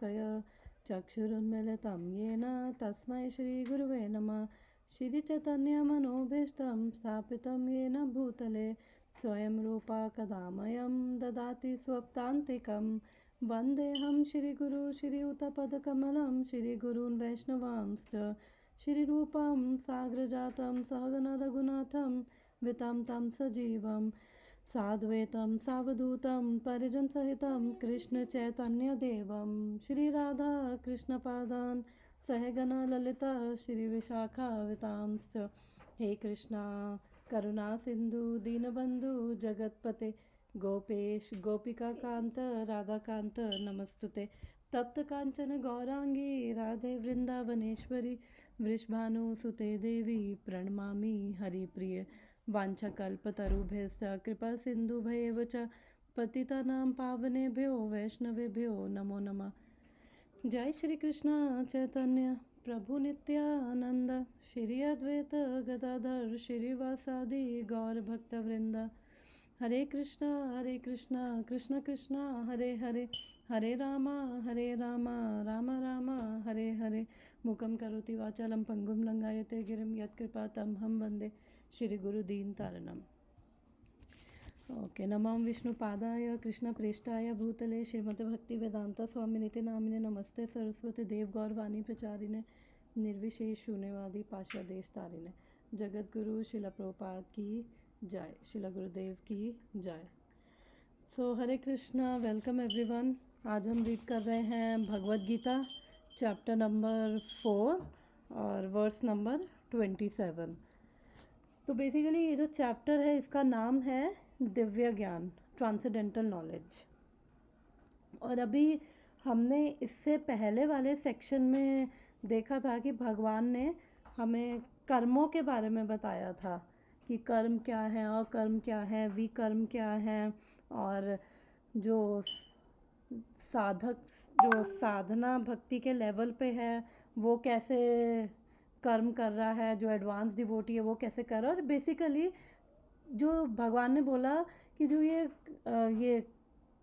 तत्पदाकय चक्षुरुन्मिलितं येन तस्मै श्रीगुरुवे नमः। श्रीचैतन्यमनोभीष्टं स्थापितं येन भूतले स्वयं रूपा कदा मह्यं ददाति स्वपदान्तिकं। वन्देऽहं श्रीगुरु श्रीयुतपदकमलं श्रीगुरून् वैष्णवांश्च श्रीरूपं साग्रजातं सहगण रघुनाथं वितं तं सजीवं साद्वैतं सावधूतं परिजनसहितं कृष्णचैतन्यदेवं श्रीराधा कृष्णपादान् सहगण ललिता श्रीविशाखावितांश्च। हे कृष्णा करुणा सिंधु दीनबंधु जगतपते गोपेश गोपिकाकांत राधाकांत नमस्तुते। तप्त कांचन गौरांगी राधे वृंदावनेश्वरी वृषभानुसुते देवी प्रणमामि हरिप्रिय। वाञ्छाकल्पतरुभ्यश्च कृपा सिन्धुभ्येव च पतितानां पावनेभ्यो वैष्णवेभ्यो नमो नमः। जय श्री कृष्ण चैतन्य प्रभु नित्यानंद श्री अद्वैत गदाधर श्रीवासादि गौर भक्त वृंद। हरे कृष्णा कृष्ण कृष्ण हरे हरे हरे राम राम राम हरे हरे। मूकं करोति वाचालं पंगुं लंघयते गिरिं यत्कृपातं हम वंदे श्री गुरुदीनतारणम्। ओके, नमः विष्णुपादाय कृष्णप्रेष्ठाय भूतले श्रीमते भक्तिवेदांत स्वामिनिति नामिने नमस्ते सरस्वती देव गौरवाणी प्रचारिणे निर्विशेष शून्यवादी पाशादेश तारिणे। जगद्गुरु शिला प्रभुपाद की जय, शिला गुरुदेव की जय। सो हरे कृष्णा, वेलकम एवरीवन। आज हम रीड कर रहे हैं भगवद गीता चैप्टर नंबर 4 और वर्स नंबर 27। तो बेसिकली ये जो चैप्टर है इसका नाम है दिव्य ज्ञान, ट्रांसेंडेंटल नॉलेज। और अभी हमने इससे पहले वाले सेक्शन में देखा था कि भगवान ने हमें कर्मों के बारे में बताया था कि कर्म क्या है, अकर्म क्या है, विकर्म क्या है, और जो साधक जो साधना भक्ति के लेवल पे है वो कैसे कर्म कर रहा है, जो एडवांस डिवोटी है वो कैसे कर रहा है। और बेसिकली जो भगवान ने बोला कि जो ये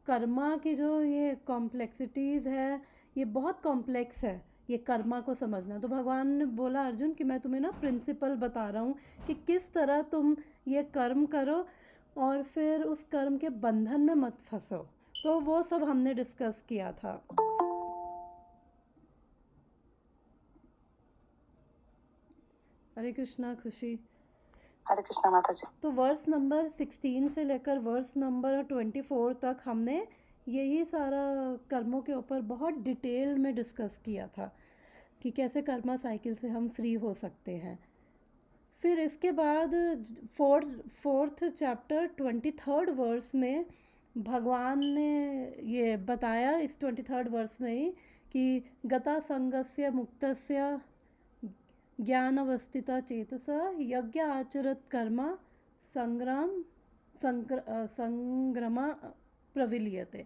कर्मा की जो ये कॉम्प्लेक्सिटीज़ है ये बहुत कॉम्प्लेक्स है ये कर्मा को समझना। तो भगवान ने बोला अर्जुन कि मैं तुम्हें ना प्रिंसिपल बता रहा हूँ कि किस तरह तुम ये कर्म करो और फिर उस कर्म के बंधन में मत फंसो। तो वो सब हमने डिस्कस किया था। हरे कृष्णा खुशी। हरे कृष्णा माता जी। तो वर्स नंबर 16 से लेकर वर्स नंबर 24 तक हमने यही सारा कर्मों के ऊपर बहुत डिटेल में डिस्कस किया था कि कैसे कर्मा साइकिल से हम फ्री हो सकते हैं। फिर इसके बाद फोर्थ चैप्टर 23rd वर्स में भगवान ने ये बताया, इस 23rd वर्स में ही, कि गता संगस्य मुक्तस्य ज्ञानवस्थिता चेतसा यज्ञ आचरत कर्मा संग्रमा प्रविलीयते।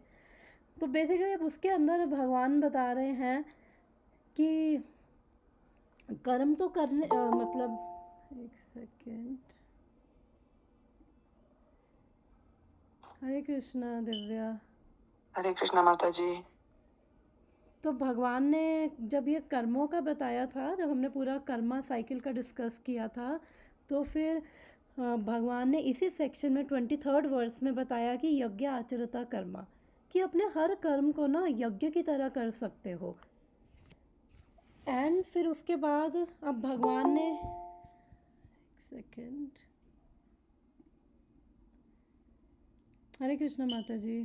तो बेसिकली अब उसके अंदर भगवान बता रहे हैं कि कर्म तो करने मतलब एक सेकेंड। हरे कृष्णा दिव्या। हरे कृष्णा माता जी। तो भगवान ने जब ये कर्मों का बताया था, जब हमने पूरा कर्मा साइकिल का डिस्कस किया था, तो फिर भगवान ने इसी सेक्शन में 23rd वर्स में बताया कि यज्ञ आचरता कर्मा, कि अपने हर कर्म को ना यज्ञ की तरह कर सकते हो। एंड फिर उसके बाद अब भगवान ने एक सेकेंड। हरे कृष्णा माता जी।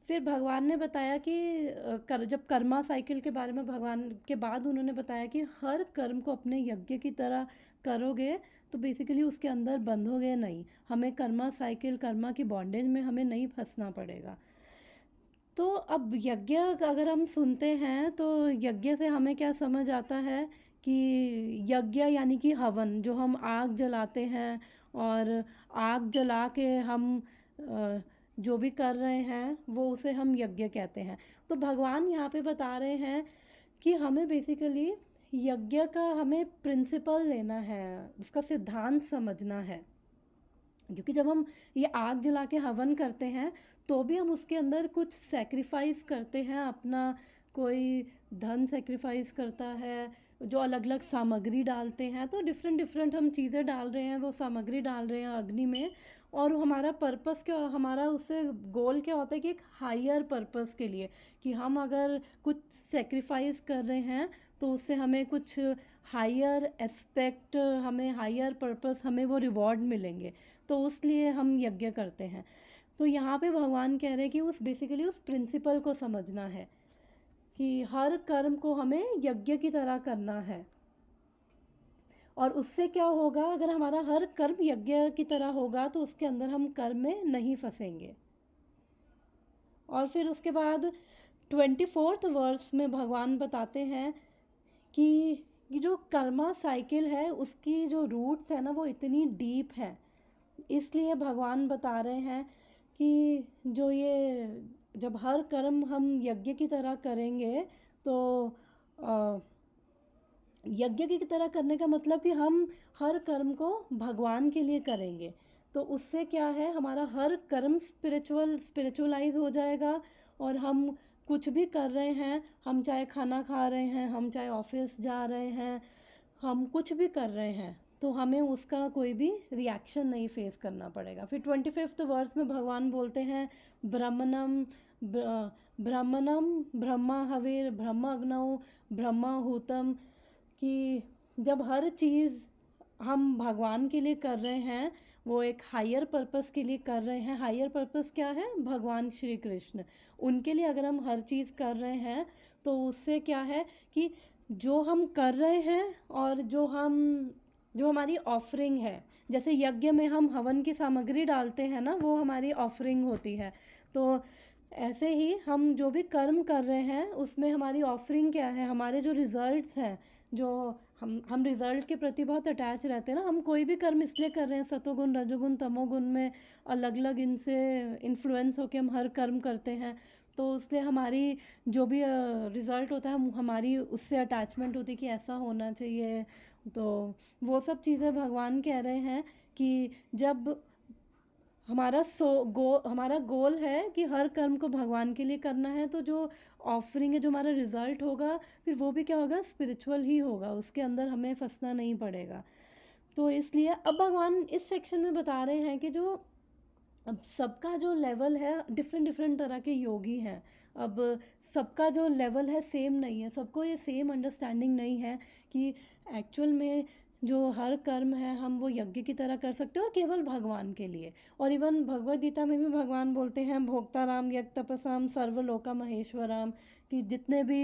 फिर भगवान ने बताया कि जब कर्मा साइकिल के बारे में भगवान के बाद उन्होंने बताया कि हर कर्म को अपने यज्ञ की तरह करोगे तो बेसिकली उसके अंदर बंधोगे नहीं, हमें कर्मा साइकिल कर्मा की बॉन्डेज में हमें नहीं फंसना पड़ेगा। तो अब यज्ञ अगर हम सुनते हैं तो यज्ञ से हमें क्या समझ आता है कि यज्ञ यानी कि हवन, जो हम आग जलाते हैं और आग जला के हम जो भी कर रहे हैं वो उसे हम यज्ञ कहते हैं। तो भगवान यहाँ पे बता रहे हैं कि हमें बेसिकली यज्ञ का हमें प्रिंसिपल लेना है, उसका सिद्धांत समझना है। क्योंकि जब हम ये आग जला के हवन करते हैं तो भी हम उसके अंदर कुछ सेक्रीफाइस करते हैं अपना, कोई धन सेक्रीफाइस करता है, जो अलग अलग सामग्री डालते हैं, तो डिफरेंट डिफरेंट हम चीज़ें डाल रहे हैं, वो सामग्री डाल रहे हैं अग्नि में। और हमारा पर्पस क्या, हमारा उससे गोल क्या होता है कि एक हायर पर्पस के लिए, कि हम अगर कुछ सेक्रीफाइस कर रहे हैं तो उससे हमें कुछ हायर एस्पेक्ट, हमें हायर पर्पस, हमें वो रिवॉर्ड मिलेंगे, तो उसलिए हम यज्ञ करते हैं। तो यहाँ पे भगवान कह रहे हैं कि उस बेसिकली उस प्रिंसिपल को समझना है कि हर कर्म को हमें यज्ञ की तरह करना है। और उससे क्या होगा, अगर हमारा हर कर्म यज्ञ की तरह होगा तो उसके अंदर हम कर्म में नहीं फंसेंगे। और फिर उसके बाद 24th वर्स में भगवान बताते हैं कि ये जो कर्मा साइकिल है उसकी जो रूट्स है ना वो इतनी डीप है, इसलिए भगवान बता रहे हैं कि जो ये जब हर कर्म हम यज्ञ की तरह करेंगे तो यज्ञ की तरह करने का मतलब कि हम हर कर्म को भगवान के लिए करेंगे, तो उससे क्या है, हमारा हर कर्म स्पिरिचुअलाइज हो जाएगा। और हम कुछ भी कर रहे हैं, हम चाहे खाना खा रहे हैं, हम चाहे ऑफिस जा रहे हैं, हम कुछ भी कर रहे हैं, तो हमें उसका कोई भी रिएक्शन नहीं फेस करना पड़ेगा। फिर 25th वर्स में भगवान बोलते हैं ब्रह्मणम ब्रह्मणम ब्रह्मा हविर ब्रह्म अग्नौ ब्रह्माहुतम, कि जब हर चीज़ हम भगवान के लिए कर रहे हैं, वो एक हायर पर्पस के लिए कर रहे हैं। हायर पर्पस क्या है, भगवान श्री कृष्ण, उनके लिए अगर हम हर चीज़ कर रहे हैं तो उससे क्या है कि जो हम कर रहे हैं और जो हमारी ऑफरिंग है, जैसे यज्ञ में हम हवन की सामग्री डालते हैं ना, वो हमारी ऑफरिंग होती है। तो ऐसे ही हम जो भी कर्म कर रहे हैं उसमें हमारी ऑफरिंग क्या है, हमारे जो रिजल्ट्स हैं, जो हम रिजल्ट के प्रति बहुत अटैच रहते हैं ना, हम कोई भी कर्म इसलिए कर रहे हैं, सतोगुण रजोगुण तमोगुण में अलग अलग इनसे इन्फ्लुएंस होकर हम हर कर्म करते हैं, तो उससे हमारी जो भी रिज़ल्ट होता है हमारी उससे अटैचमेंट होती है कि ऐसा होना चाहिए। तो वो सब चीज़ें भगवान कह रहे हैं कि जब हमारा गोल है कि हर कर्म को भगवान के लिए करना है, तो जो ऑफरिंग है, जो हमारा रिजल्ट होगा, फिर वो भी क्या होगा, स्पिरिचुअल ही होगा, उसके अंदर हमें फंसना नहीं पड़ेगा। तो इसलिए अब भगवान इस सेक्शन में बता रहे हैं कि जो अब सबका जो लेवल है, डिफरेंट डिफरेंट तरह के योगी हैं, अब सबका जो लेवल है सेम नहीं है, सबको ये सेम अंडरस्टैंडिंग नहीं है कि एक्चुअल में जो हर कर्म है हम वो यज्ञ की तरह कर सकते हैं और केवल भगवान के लिए। और इवन भगवद गीता में भी भगवान बोलते हैं भोक्ताराम यज्ञ तपसाम सर्वलोका महेश्वराम, कि जितने भी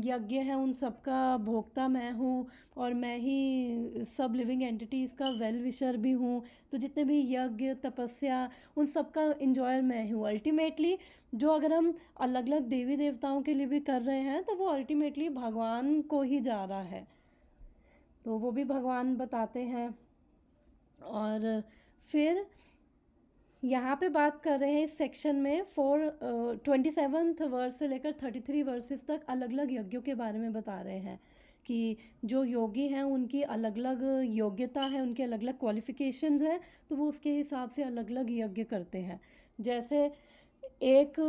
यज्ञ हैं उन सबका भोक्ता मैं हूँ और मैं ही सब लिविंग एंटिटीज़ का वेल विशर भी हूँ। तो जितने भी यज्ञ तपस्या उन सबका इंजॉयर मैं हूँ अल्टीमेटली। जो अगर हम अलग अलग देवी देवताओं के लिए भी कर रहे हैं तो वो अल्टीमेटली भगवान को ही जा रहा है, तो वो भी भगवान बताते हैं। और फिर यहाँ पे बात कर रहे हैं इस सेक्शन में 27th वर्स से लेकर 33 वर्सेस तक अलग अलग यज्ञों के बारे में बता रहे हैं कि जो योगी हैं उनकी अलग अलग योग्यता है, उनके अलग अलग क्वालिफिकेशंस हैं, तो वो उसके हिसाब से अलग अलग यज्ञ करते हैं। जैसे एक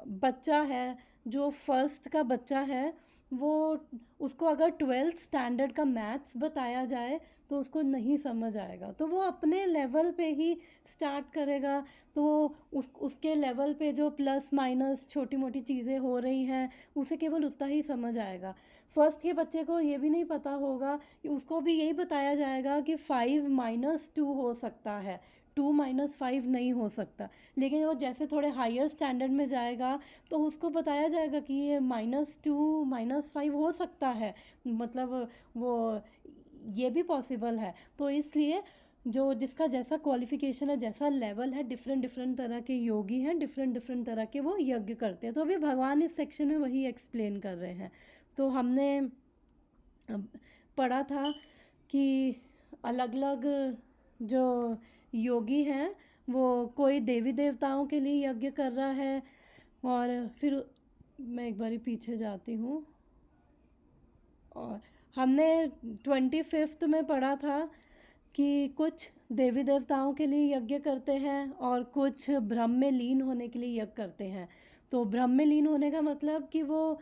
बच्चा है, जो फर्स्ट का बच्चा है, वो उसको अगर 12th स्टैंडर्ड का मैथ्स बताया जाए तो उसको नहीं समझ आएगा, तो वो अपने लेवल पे ही स्टार्ट करेगा। तो उसके लेवल पे जो प्लस माइनस छोटी मोटी चीज़ें हो रही हैं उसे केवल उतना ही समझ आएगा। फर्स्ट के बच्चे को ये भी नहीं पता होगा कि उसको भी यही बताया जाएगा कि 5 - 2 हो सकता है, 2 - 5 नहीं हो सकता। लेकिन वो जैसे थोड़े हायर स्टैंडर्ड में जाएगा तो उसको बताया जाएगा कि ये -2 -5 हो सकता है, मतलब वो ये भी पॉसिबल है। तो इसलिए जो जिसका जैसा क्वालिफिकेशन है, जैसा लेवल है, डिफरेंट डिफरेंट तरह के योगी हैं, डिफरेंट डिफरेंट तरह के वो यज्ञ करते हैं। तो अभी भगवान इस सेक्शन में वही एक्सप्लेन कर रहे हैं। तो हमने पढ़ा था कि अलग अलग जो योगी हैं वो कोई देवी देवताओं के लिए यज्ञ कर रहा है। और फिर मैं एक बारी पीछे जाती हूँ, और हमने 25th में पढ़ा था कि कुछ देवी देवताओं के लिए यज्ञ करते हैं और कुछ ब्रह्म में लीन होने के लिए यज्ञ करते हैं। तो ब्रह्म में लीन होने का मतलब कि वो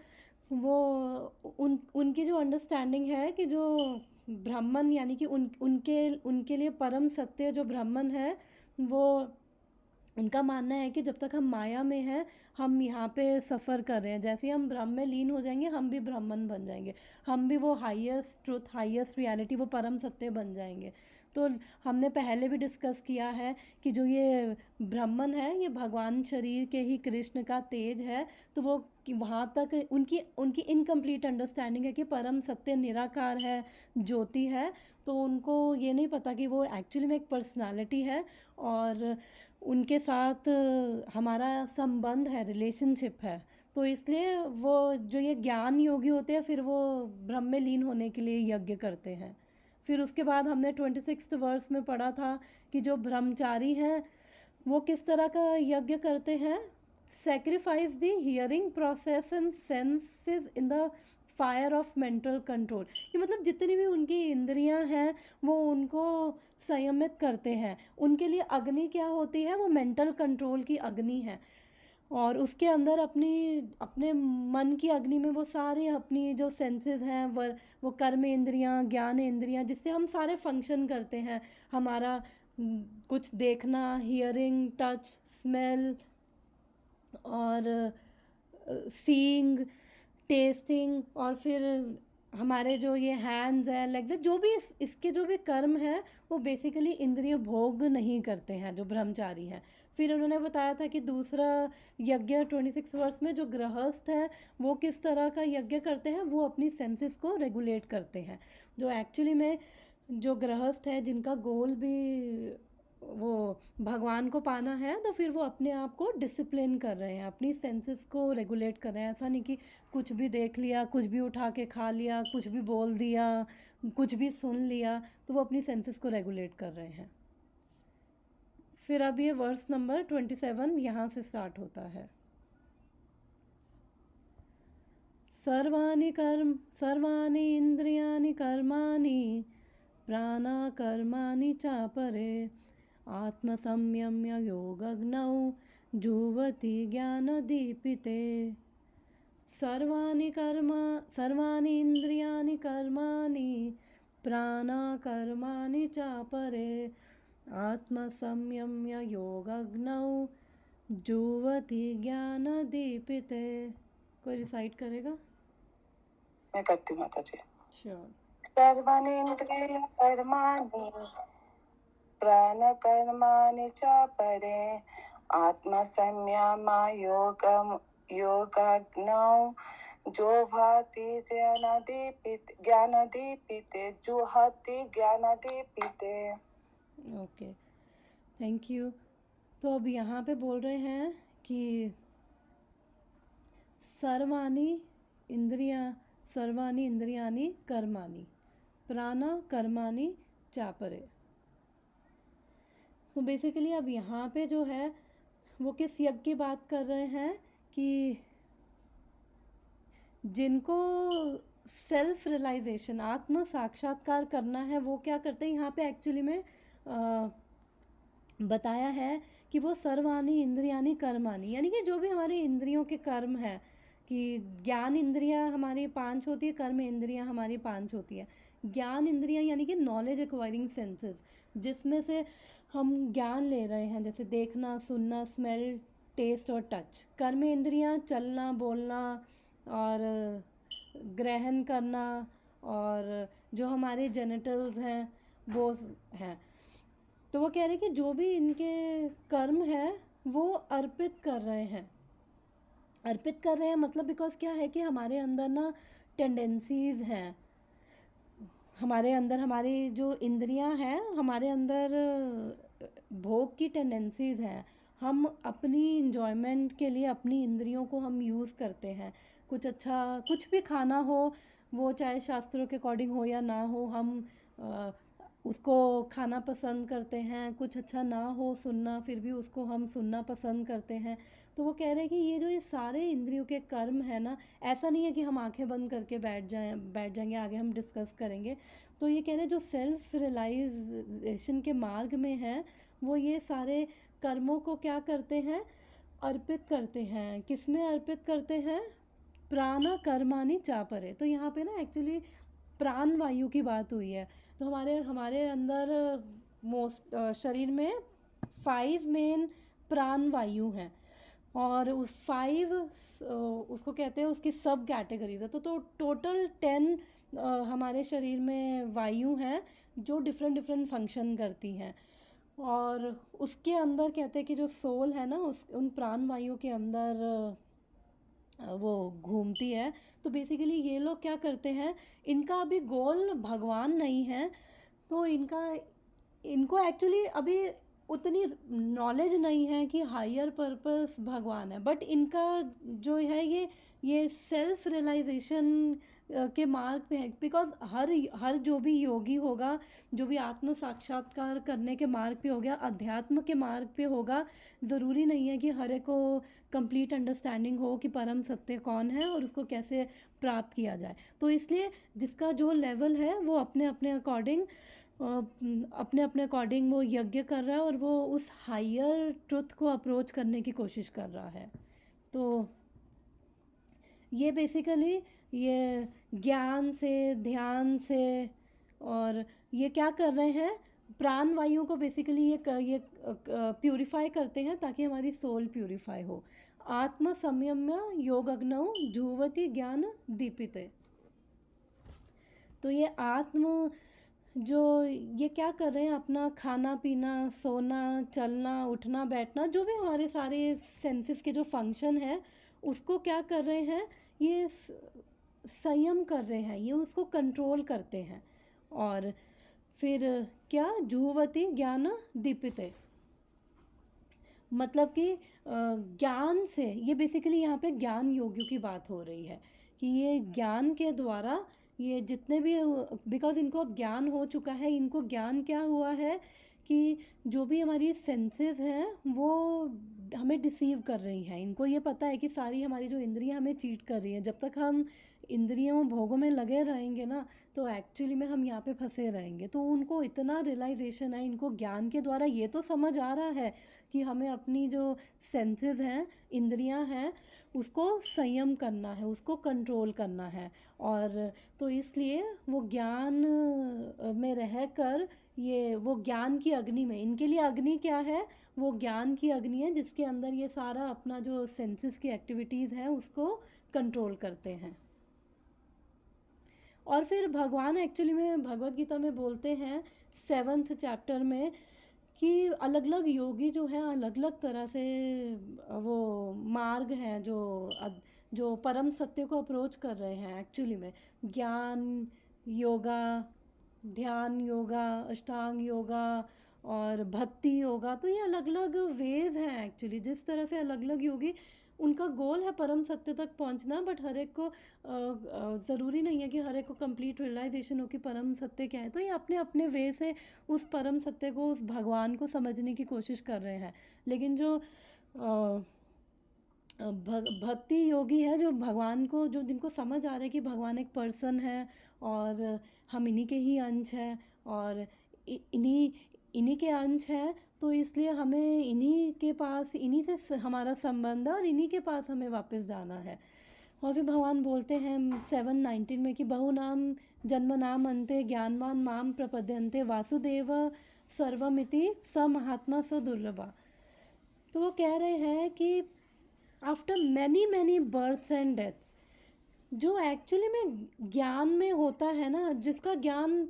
उनकी जो अंडरस्टैंडिंग है कि जो ब्राह्मण यानी कि उनके उनके लिए परम सत्य जो ब्राह्मण है, वो उनका मानना है कि जब तक हम माया में हैं, हम यहाँ पे सफ़र कर रहे हैं। जैसे ही हम ब्रह्म में लीन हो जाएंगे, हम भी ब्राह्मण बन जाएंगे, हम भी वो हाईएस्ट ट्रुथ, हाईएस्ट रियलिटी, वो परम सत्य बन जाएंगे। तो हमने पहले भी डिस्कस किया है कि जो ये ब्राह्मण है, ये भगवान शरीर के ही कृष्ण का तेज है। तो वो कि वहाँ तक उनकी उनकी इनकम्प्लीट अंडरस्टैंडिंग है कि परम सत्य निराकार है, ज्योति है। तो उनको ये नहीं पता कि वो एक्चुअली में एक पर्सनालिटी है और उनके साथ हमारा संबंध है, रिलेशनशिप है। तो इसलिए वो जो ये ज्ञान योगी होते हैं, फिर वो ब्रह्म में लीन होने के लिए यज्ञ करते हैं। फिर उसके बाद हमने 26th वर्स में पढ़ा था कि जो ब्रह्मचारी हैं वो किस तरह का यज्ञ करते हैं। Sacrifice the hearing process and senses in the fire of mental control. कि मतलब जितनी भी उनकी इंद्रियां हैं वो उनको संयमित करते हैं। उनके लिए अग्नि क्या होती है, वो मेंटल कंट्रोल की अग्नि है। और उसके अंदर अपनी अपने मन की अग्नि में वो सारे अपनी जो सेंसेस हैं, वो कर्म इंद्रियां, ज्ञान इंद्रियां, जिससे हम सारे फंक्शन करते हैं। हमारा कुछ देखना, हियरिंग, टच, स्मेल और सीइंग, टेस्टिंग, और फिर हमारे जो ये हैंड्स हैं, लेग्स हैं, जो भी इसके जो भी कर्म है, वो बेसिकली इंद्रिय भोग नहीं करते हैं जो ब्रह्मचारी हैं। फिर उन्होंने बताया था कि दूसरा यज्ञ 26 वर्ष में जो गृहस्थ है वो किस तरह का यज्ञ करते हैं, वो अपनी सेंसेस को रेगुलेट करते हैं। जो एक्चुअली में जो गृहस्थ है, जिनका गोल भी वो भगवान को पाना है, तो फिर वो अपने आप को डिसिप्लिन कर रहे हैं, अपनी सेंसेस को रेगुलेट कर रहे हैं। ऐसा नहीं कि कुछ भी देख लिया, कुछ भी उठा के खा लिया, कुछ भी बोल दिया, कुछ भी सुन लिया। तो वो अपनी सेंसेस को रेगुलेट कर रहे हैं। फिर अब ये वर्स नंबर 27 यहाँ से स्टार्ट होता है। सर्वाणि इंद्रियाणि कर्माणि प्राणाकर्माणि चापरे आत्मसंयम्य योगज्ञौ जुह्वति ज्ञानदीपिते। सर्वाणि इंद्रियाणि कर्माणि प्राणाकर्माणि चापरे आत्मसंयम्य योगज्ञौ जुह्वति ज्ञानदीपिते। कोई रिसाइट करेगा? मैं करती हूँ माता जी। श्योर। सर्वाणीन्द्रिय कर्माणि प्राणकर्माणि चापरे आत्मसंयमा योगाग्नौ जुह्वति ज्ञानदीपिते जुह्वति ज्ञानदीपिते। Okay, thank you. तो अब यहाँ पे बोल रहे हैं कि सर्वाणि इंद्रियाणि कर्माणि प्राणा कर्माणि चापरे। तो बेसिकली अब यहाँ पे जो है वो किस यज्ञ की बात कर रहे हैं कि जिनको सेल्फ रियलाइजेशन, आत्म साक्षात्कार करना है, वो क्या करते हैं। यहाँ पे एक्चुअली में बताया है कि वो सर्वाणि इंद्रियाणि कर्माणि, यानी कि जो भी हमारी इंद्रियों के कर्म है, कि ज्ञान इंद्रियां हमारी 5 होती है, कर्म इंद्रियां हमारी 5 होती है। ज्ञान इंद्रियां यानी कि नॉलेज एक्वायरिंग सेंसेस, जिसमें से हम ज्ञान ले रहे हैं, जैसे देखना, सुनना, स्मेल, टेस्ट और टच। कर्म इंद्रियां चलना, बोलना और ग्रहण करना, और जो हमारे जेनिटल्स हैं वो हैं। तो वो कह रहे हैं कि जो भी इनके कर्म है वो अर्पित कर रहे हैं। अर्पित कर रहे हैं मतलब बिकॉज क्या है कि हमारे अंदर ना टेंडेंसीज हैं, हमारे अंदर हमारी जो इंद्रियां हैं, हमारे अंदर भोग की टेंडेंसीज हैं। हम अपनी इंजॉयमेंट के लिए अपनी इंद्रियों को हम यूज़ करते हैं। कुछ अच्छा, कुछ भी खाना हो, वो चाहे शास्त्रों के अकॉर्डिंग हो या ना हो, हम उसको खाना पसंद करते हैं। कुछ अच्छा ना हो सुनना, फिर भी उसको हम सुनना पसंद करते हैं। तो वो कह रहे हैं कि ये सारे इंद्रियों के कर्म है ना, ऐसा नहीं है कि हम आंखें बंद करके बैठ जाएंगे, आगे हम डिस्कस करेंगे। तो ये कह रहे हैं जो सेल्फ रियलाइजेशन के मार्ग में है, वो ये सारे कर्मों को क्या करते हैं, अर्पित करते हैं। किस में अर्पित करते हैं? प्राणा कर्माणि चापरे। तो यहाँ पे ना एक्चुअली प्राण वायु की बात हुई है। तो हमारे हमारे अंदर मोस्ट शरीर में 5 मेन प्राण वायु हैं, और उस 5 उसको कहते हैं, उसकी सब कैटेगरीज है। तो टोटल 10 हमारे शरीर में वायु हैं जो डिफरेंट डिफरेंट फंक्शन करती हैं। और उसके अंदर कहते हैं कि जो सोल है ना, उन प्राण वायु के अंदर वो घूमती है। तो बेसिकली ये लोग क्या करते हैं, इनका अभी गोल भगवान नहीं है। तो इनको एक्चुअली अभी उतनी नॉलेज नहीं है कि हायर पर्पस भगवान है, बट इनका जो है ये सेल्फ रियलाइजेशन के मार्ग पे है। बिकॉज हर जो भी योगी होगा, जो भी आत्म साक्षात्कार करने के मार्ग पे हो गया, अध्यात्म के मार्ग पे होगा, ज़रूरी नहीं है कि हर एक को कंप्लीट अंडरस्टैंडिंग हो कि परम सत्य कौन है और उसको कैसे प्राप्त किया जाए। तो इसलिए जिसका जो लेवल है वो अपने अपने अकॉर्डिंग वो यज्ञ कर रहा है, और वो उस हायर ट्रुथ को अप्रोच करने की कोशिश कर रहा है। तो ये बेसिकली ये ज्ञान से, ध्यान से, और ये क्या कर रहे हैं, प्राण वायु को बेसिकली ये प्यूरिफाई करते हैं ताकि हमारी सोल प्यूरिफाई हो। आत्म संयम्य योग अग्नौ जुहवति ज्ञान दीपिते। तो ये आत्म जो ये क्या कर रहे हैं, अपना खाना पीना, सोना, चलना, उठना, बैठना, जो भी हमारे सारे सेंसेस के जो फंक्शन है, उसको क्या कर रहे हैं, ये संयम कर रहे हैं, ये उसको कंट्रोल करते हैं। और फिर क्या, जुहवति ज्ञान दीपिते, मतलब कि ज्ञान से, ये बेसिकली यहाँ पे ज्ञान योगियों की बात हो रही है कि ये ज्ञान के द्वारा ये जितने भी, बिकॉज इनको अब ज्ञान हो चुका है, इनको ज्ञान क्या हुआ है कि जो भी हमारी सेंसेस हैं वो हमें डिसीव कर रही हैं। इनको ये पता है कि सारी हमारी जो इंद्रियां हमें चीट कर रही हैं। जब तक हम इंद्रियों भोगों में लगे रहेंगे ना, तो एक्चुअली में हम यहाँ पे फंसे रहेंगे। तो उनको इतना रियलाइजेशन है, इनको ज्ञान के द्वारा ये तो समझ आ रहा है कि हमें अपनी जो सेंसेस हैं, इंद्रियां हैं, उसको संयम करना है, उसको कंट्रोल करना है। और तो इसलिए वो ज्ञान में रहकर ये वो ज्ञान की अग्नि में, इनके लिए अग्नि क्या है, वो ज्ञान की अग्नि है जिसके अंदर ये सारा अपना जो सेंसेस की एक्टिविटीज़ हैं उसको कंट्रोल करते हैं। और फिर भगवान एक्चुअली में भगवत गीता में बोलते हैं 7th चैप्टर में कि अलग अलग योगी जो हैं, अलग अलग तरह से वो मार्ग हैं जो परम सत्य को अप्रोच कर रहे हैं। एक्चुअली में ज्ञान योगा, ध्यान योगा, अष्टांग योगा और भक्ति योगा, तो ये अलग अलग वेज हैं एक्चुअली। जिस तरह से अलग अलग योगी, उनका गोल है परम सत्य तक पहुंचना, बट हर एक को ज़रूरी नहीं है कि हर एक को कंप्लीट रियलाइजेशन हो कि परम सत्य क्या है। तो ये अपने अपने वे से उस परम सत्य को, उस भगवान को समझने की कोशिश कर रहे हैं। लेकिन जो भक्ति योगी है, जो भगवान को, जो जिनको समझ आ रहा है कि भगवान एक पर्सन है और हम इन्हीं के ही अंश हैं, और इन्हीं के अंश हैं, तो इसलिए हमें इन्हीं के पास, इन्हीं से हमारा संबंध है और इन्हीं के पास हमें वापस जाना है। और फिर भगवान बोलते हैं 7:19 में कि बहु नाम जन्म नाम अंते ज्ञानवान माम प्रपद्यन्ते वासुदेव सर्वमिति स महात्मा स दुर्लभा। तो वो कह रहे हैं कि after many many births and deaths, जो एक्चुअली में ज्ञान में होता है ना, जिसका ज्ञान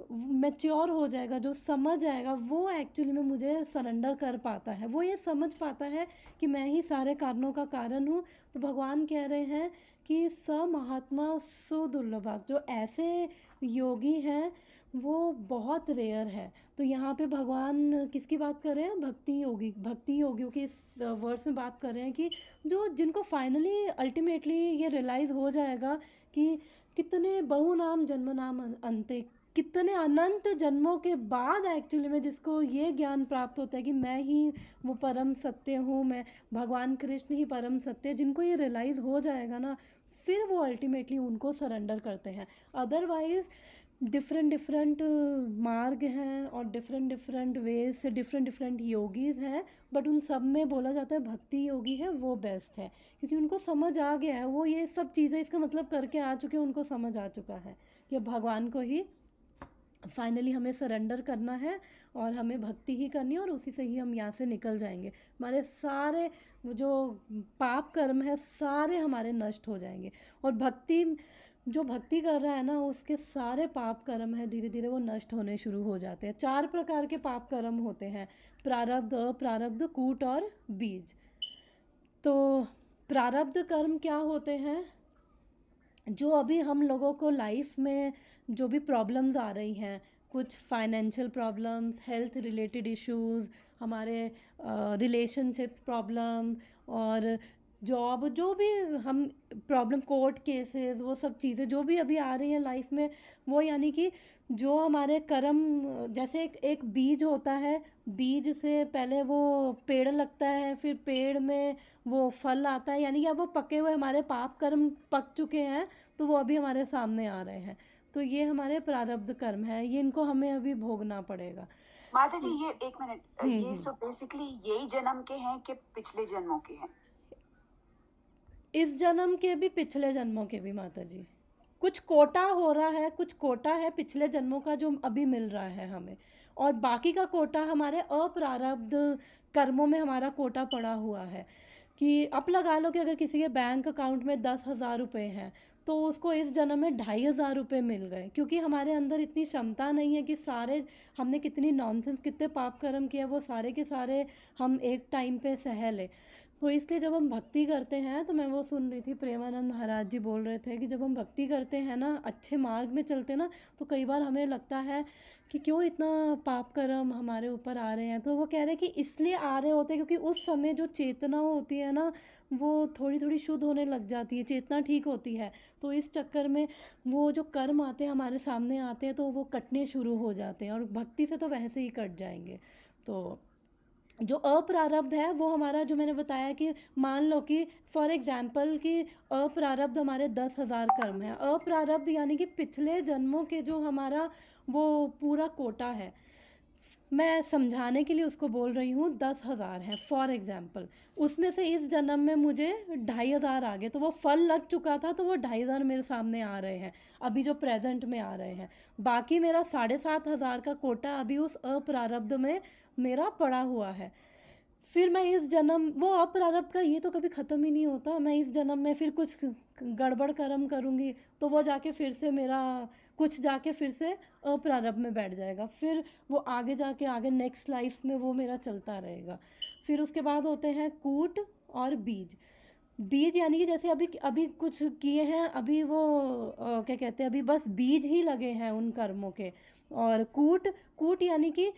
मैच्योर हो जाएगा, जो समझ आएगा, वो एक्चुअली में मुझे सरेंडर कर पाता है, वो ये समझ पाता है कि मैं ही सारे कारणों का कारण हूँ। तो भगवान कह रहे हैं कि स महात्मा सुदुर्लभा, जो ऐसे योगी हैं वो बहुत रेयर है। तो यहाँ पे भगवान किसकी बात कर रहे हैं, भक्ति योगियों की इस वर्ड्स में बात कर रहे हैं कि जिनको फाइनली अल्टीमेटली ये रियलाइज़ हो जाएगा कि कितने बहु नाम जन्म नाम अंते, कितने अनंत जन्मों के बाद एक्चुअली में जिसको ये ज्ञान प्राप्त होता है कि मैं ही वो परम सत्य हूँ, मैं भगवान कृष्ण ही परम सत्य है, जिनको ये रियलाइज़ हो जाएगा ना, फिर वो अल्टीमेटली उनको सरेंडर करते हैं। अदरवाइज़ डिफरेंट डिफरेंट मार्ग हैं और डिफरेंट डिफरेंट वेज से डिफरेंट डिफरेंट योगीज़ हैं, बट उन सब में बोला जाता है भक्ति योगी है वो बेस्ट है, क्योंकि उनको समझ आ गया है, वो ये सब चीज़ें इसका मतलब करके आ चुके हैं, उनको समझ आ चुका है कि भगवान को ही फाइनली हमें सरेंडर करना है और हमें भक्ति ही करनी है, और उसी से ही हम यहाँ से निकल जाएंगे। हमारे सारे वो जो पाप कर्म है सारे हमारे नष्ट हो जाएंगे, और जो भक्ति कर रहा है ना उसके सारे पाप कर्म है धीरे धीरे वो नष्ट होने शुरू हो जाते हैं। 4 प्रकार के पाप कर्म होते हैं, प्रारब्ध, अप्रारब्ध, कूट और बीज। तो प्रारब्ध कर्म क्या होते हैं? जो अभी हम लोगों को लाइफ में जो भी प्रॉब्लम्स आ रही हैं, कुछ financial problems, health related issues, हमारे रिलेशनशिप प्रॉब्लम और जॉब, जो भी हम प्रॉब्लम, कोर्ट केसेस, वो सब चीज़ें जो भी अभी आ रही हैं लाइफ में, वो यानी कि जो हमारे कर्म, जैसे एक बीज होता है, बीज से पहले वो पेड़ लगता है, फिर पेड़ में वो फल आता है, यानी कि अब वो पके हुए हमारे पाप कर्म पक चुके हैं, तो वो अभी हमारे सामने आ रहे हैं। तो ये हमारे प्रारब्ध कर्म है, ये इनको हमें अभी भोगना पड़ेगा। माता जी ये एक मिनट, ये हम्म। सो बेसिकली यही जन्म के हैं कि पिछले जन्मों के हैं? इस जन्म के भी पिछले जन्मों के भी माता जी, कुछ कोटा हो रहा है, कुछ कोटा है पिछले जन्मों का जो अभी मिल रहा है हमें, और बाकी का कोटा हमारे अप्रारब्ध कर्मों में हमारा कोटा पड़ा हुआ है। कि अब लगा लो कि अगर किसी के बैंक अकाउंट में 10,000 रुपये हैं, तो उसको इस जन्म में 2,500 रुपये मिल गए, क्योंकि हमारे अंदर इतनी क्षमता नहीं है कि सारे, हमने कितनी नॉनसेंस, कितने पाप कर्म किए, वो सारे के सारे हम एक टाइम पे सह लें। तो इसलिए जब हम भक्ति करते हैं, तो मैं वो सुन रही थी, प्रेमानंद महाराज जी बोल रहे थे कि जब हम भक्ति करते हैं ना, अच्छे मार्ग में चलते हैं ना, तो कई बार हमें लगता है कि क्यों इतना पाप कर्म हमारे ऊपर आ रहे हैं। तो वो कह रहे हैं कि इसलिए आ रहे होते हैं क्योंकि उस समय जो चेतना होती है ना, वो थोड़ी थोड़ी शुद्ध होने लग जाती है, चेतना ठीक होती है, तो इस चक्कर में वो जो कर्म आते हैं हमारे सामने आते हैं, तो वो कटने शुरू हो जाते हैं, और भक्ति से तो वैसे ही कट जाएंगे। तो जो अप्रारब्ध है वो हमारा, जो मैंने बताया कि मान लो कि फॉर एग्जांपल कि अप्रारब्ध हमारे 10,000 कर्म है, अप्रारब्ध यानी कि पिछले जन्मों के जो हमारा वो पूरा कोटा है, मैं समझाने के लिए उसको बोल रही हूँ, 10,000 है फॉर एग्जांपल, उसमें से इस जन्म में मुझे 2,500 आ गए, तो वो फल लग चुका था, तो वो 2,500 मेरे सामने आ रहे हैं अभी जो प्रेजेंट में आ रहे हैं। बाकी मेरा 7,500 का कोटा अभी उस अप्रारब्ध में मेरा पड़ा हुआ है। फिर मैं इस जन्म, वो अप्रारब्ध का ये तो कभी ख़त्म ही नहीं होता, मैं इस जन्म में फिर कुछ गड़बड़ कर्म करूँगी, तो वो जाके फिर से मेरा कुछ जाके फिर से अप्रारब्ध में बैठ जाएगा, फिर वो आगे जाके आगे नेक्स्ट लाइफ में वो मेरा चलता रहेगा। फिर उसके बाद होते हैं कूट और बीज। बीज यानी कि जैसे अभी अभी कुछ किए हैं, अभी वो क्या कहते हैं, अभी बस बीज ही लगे हैं उन कर्मों के। और कूट, कूट यानी कि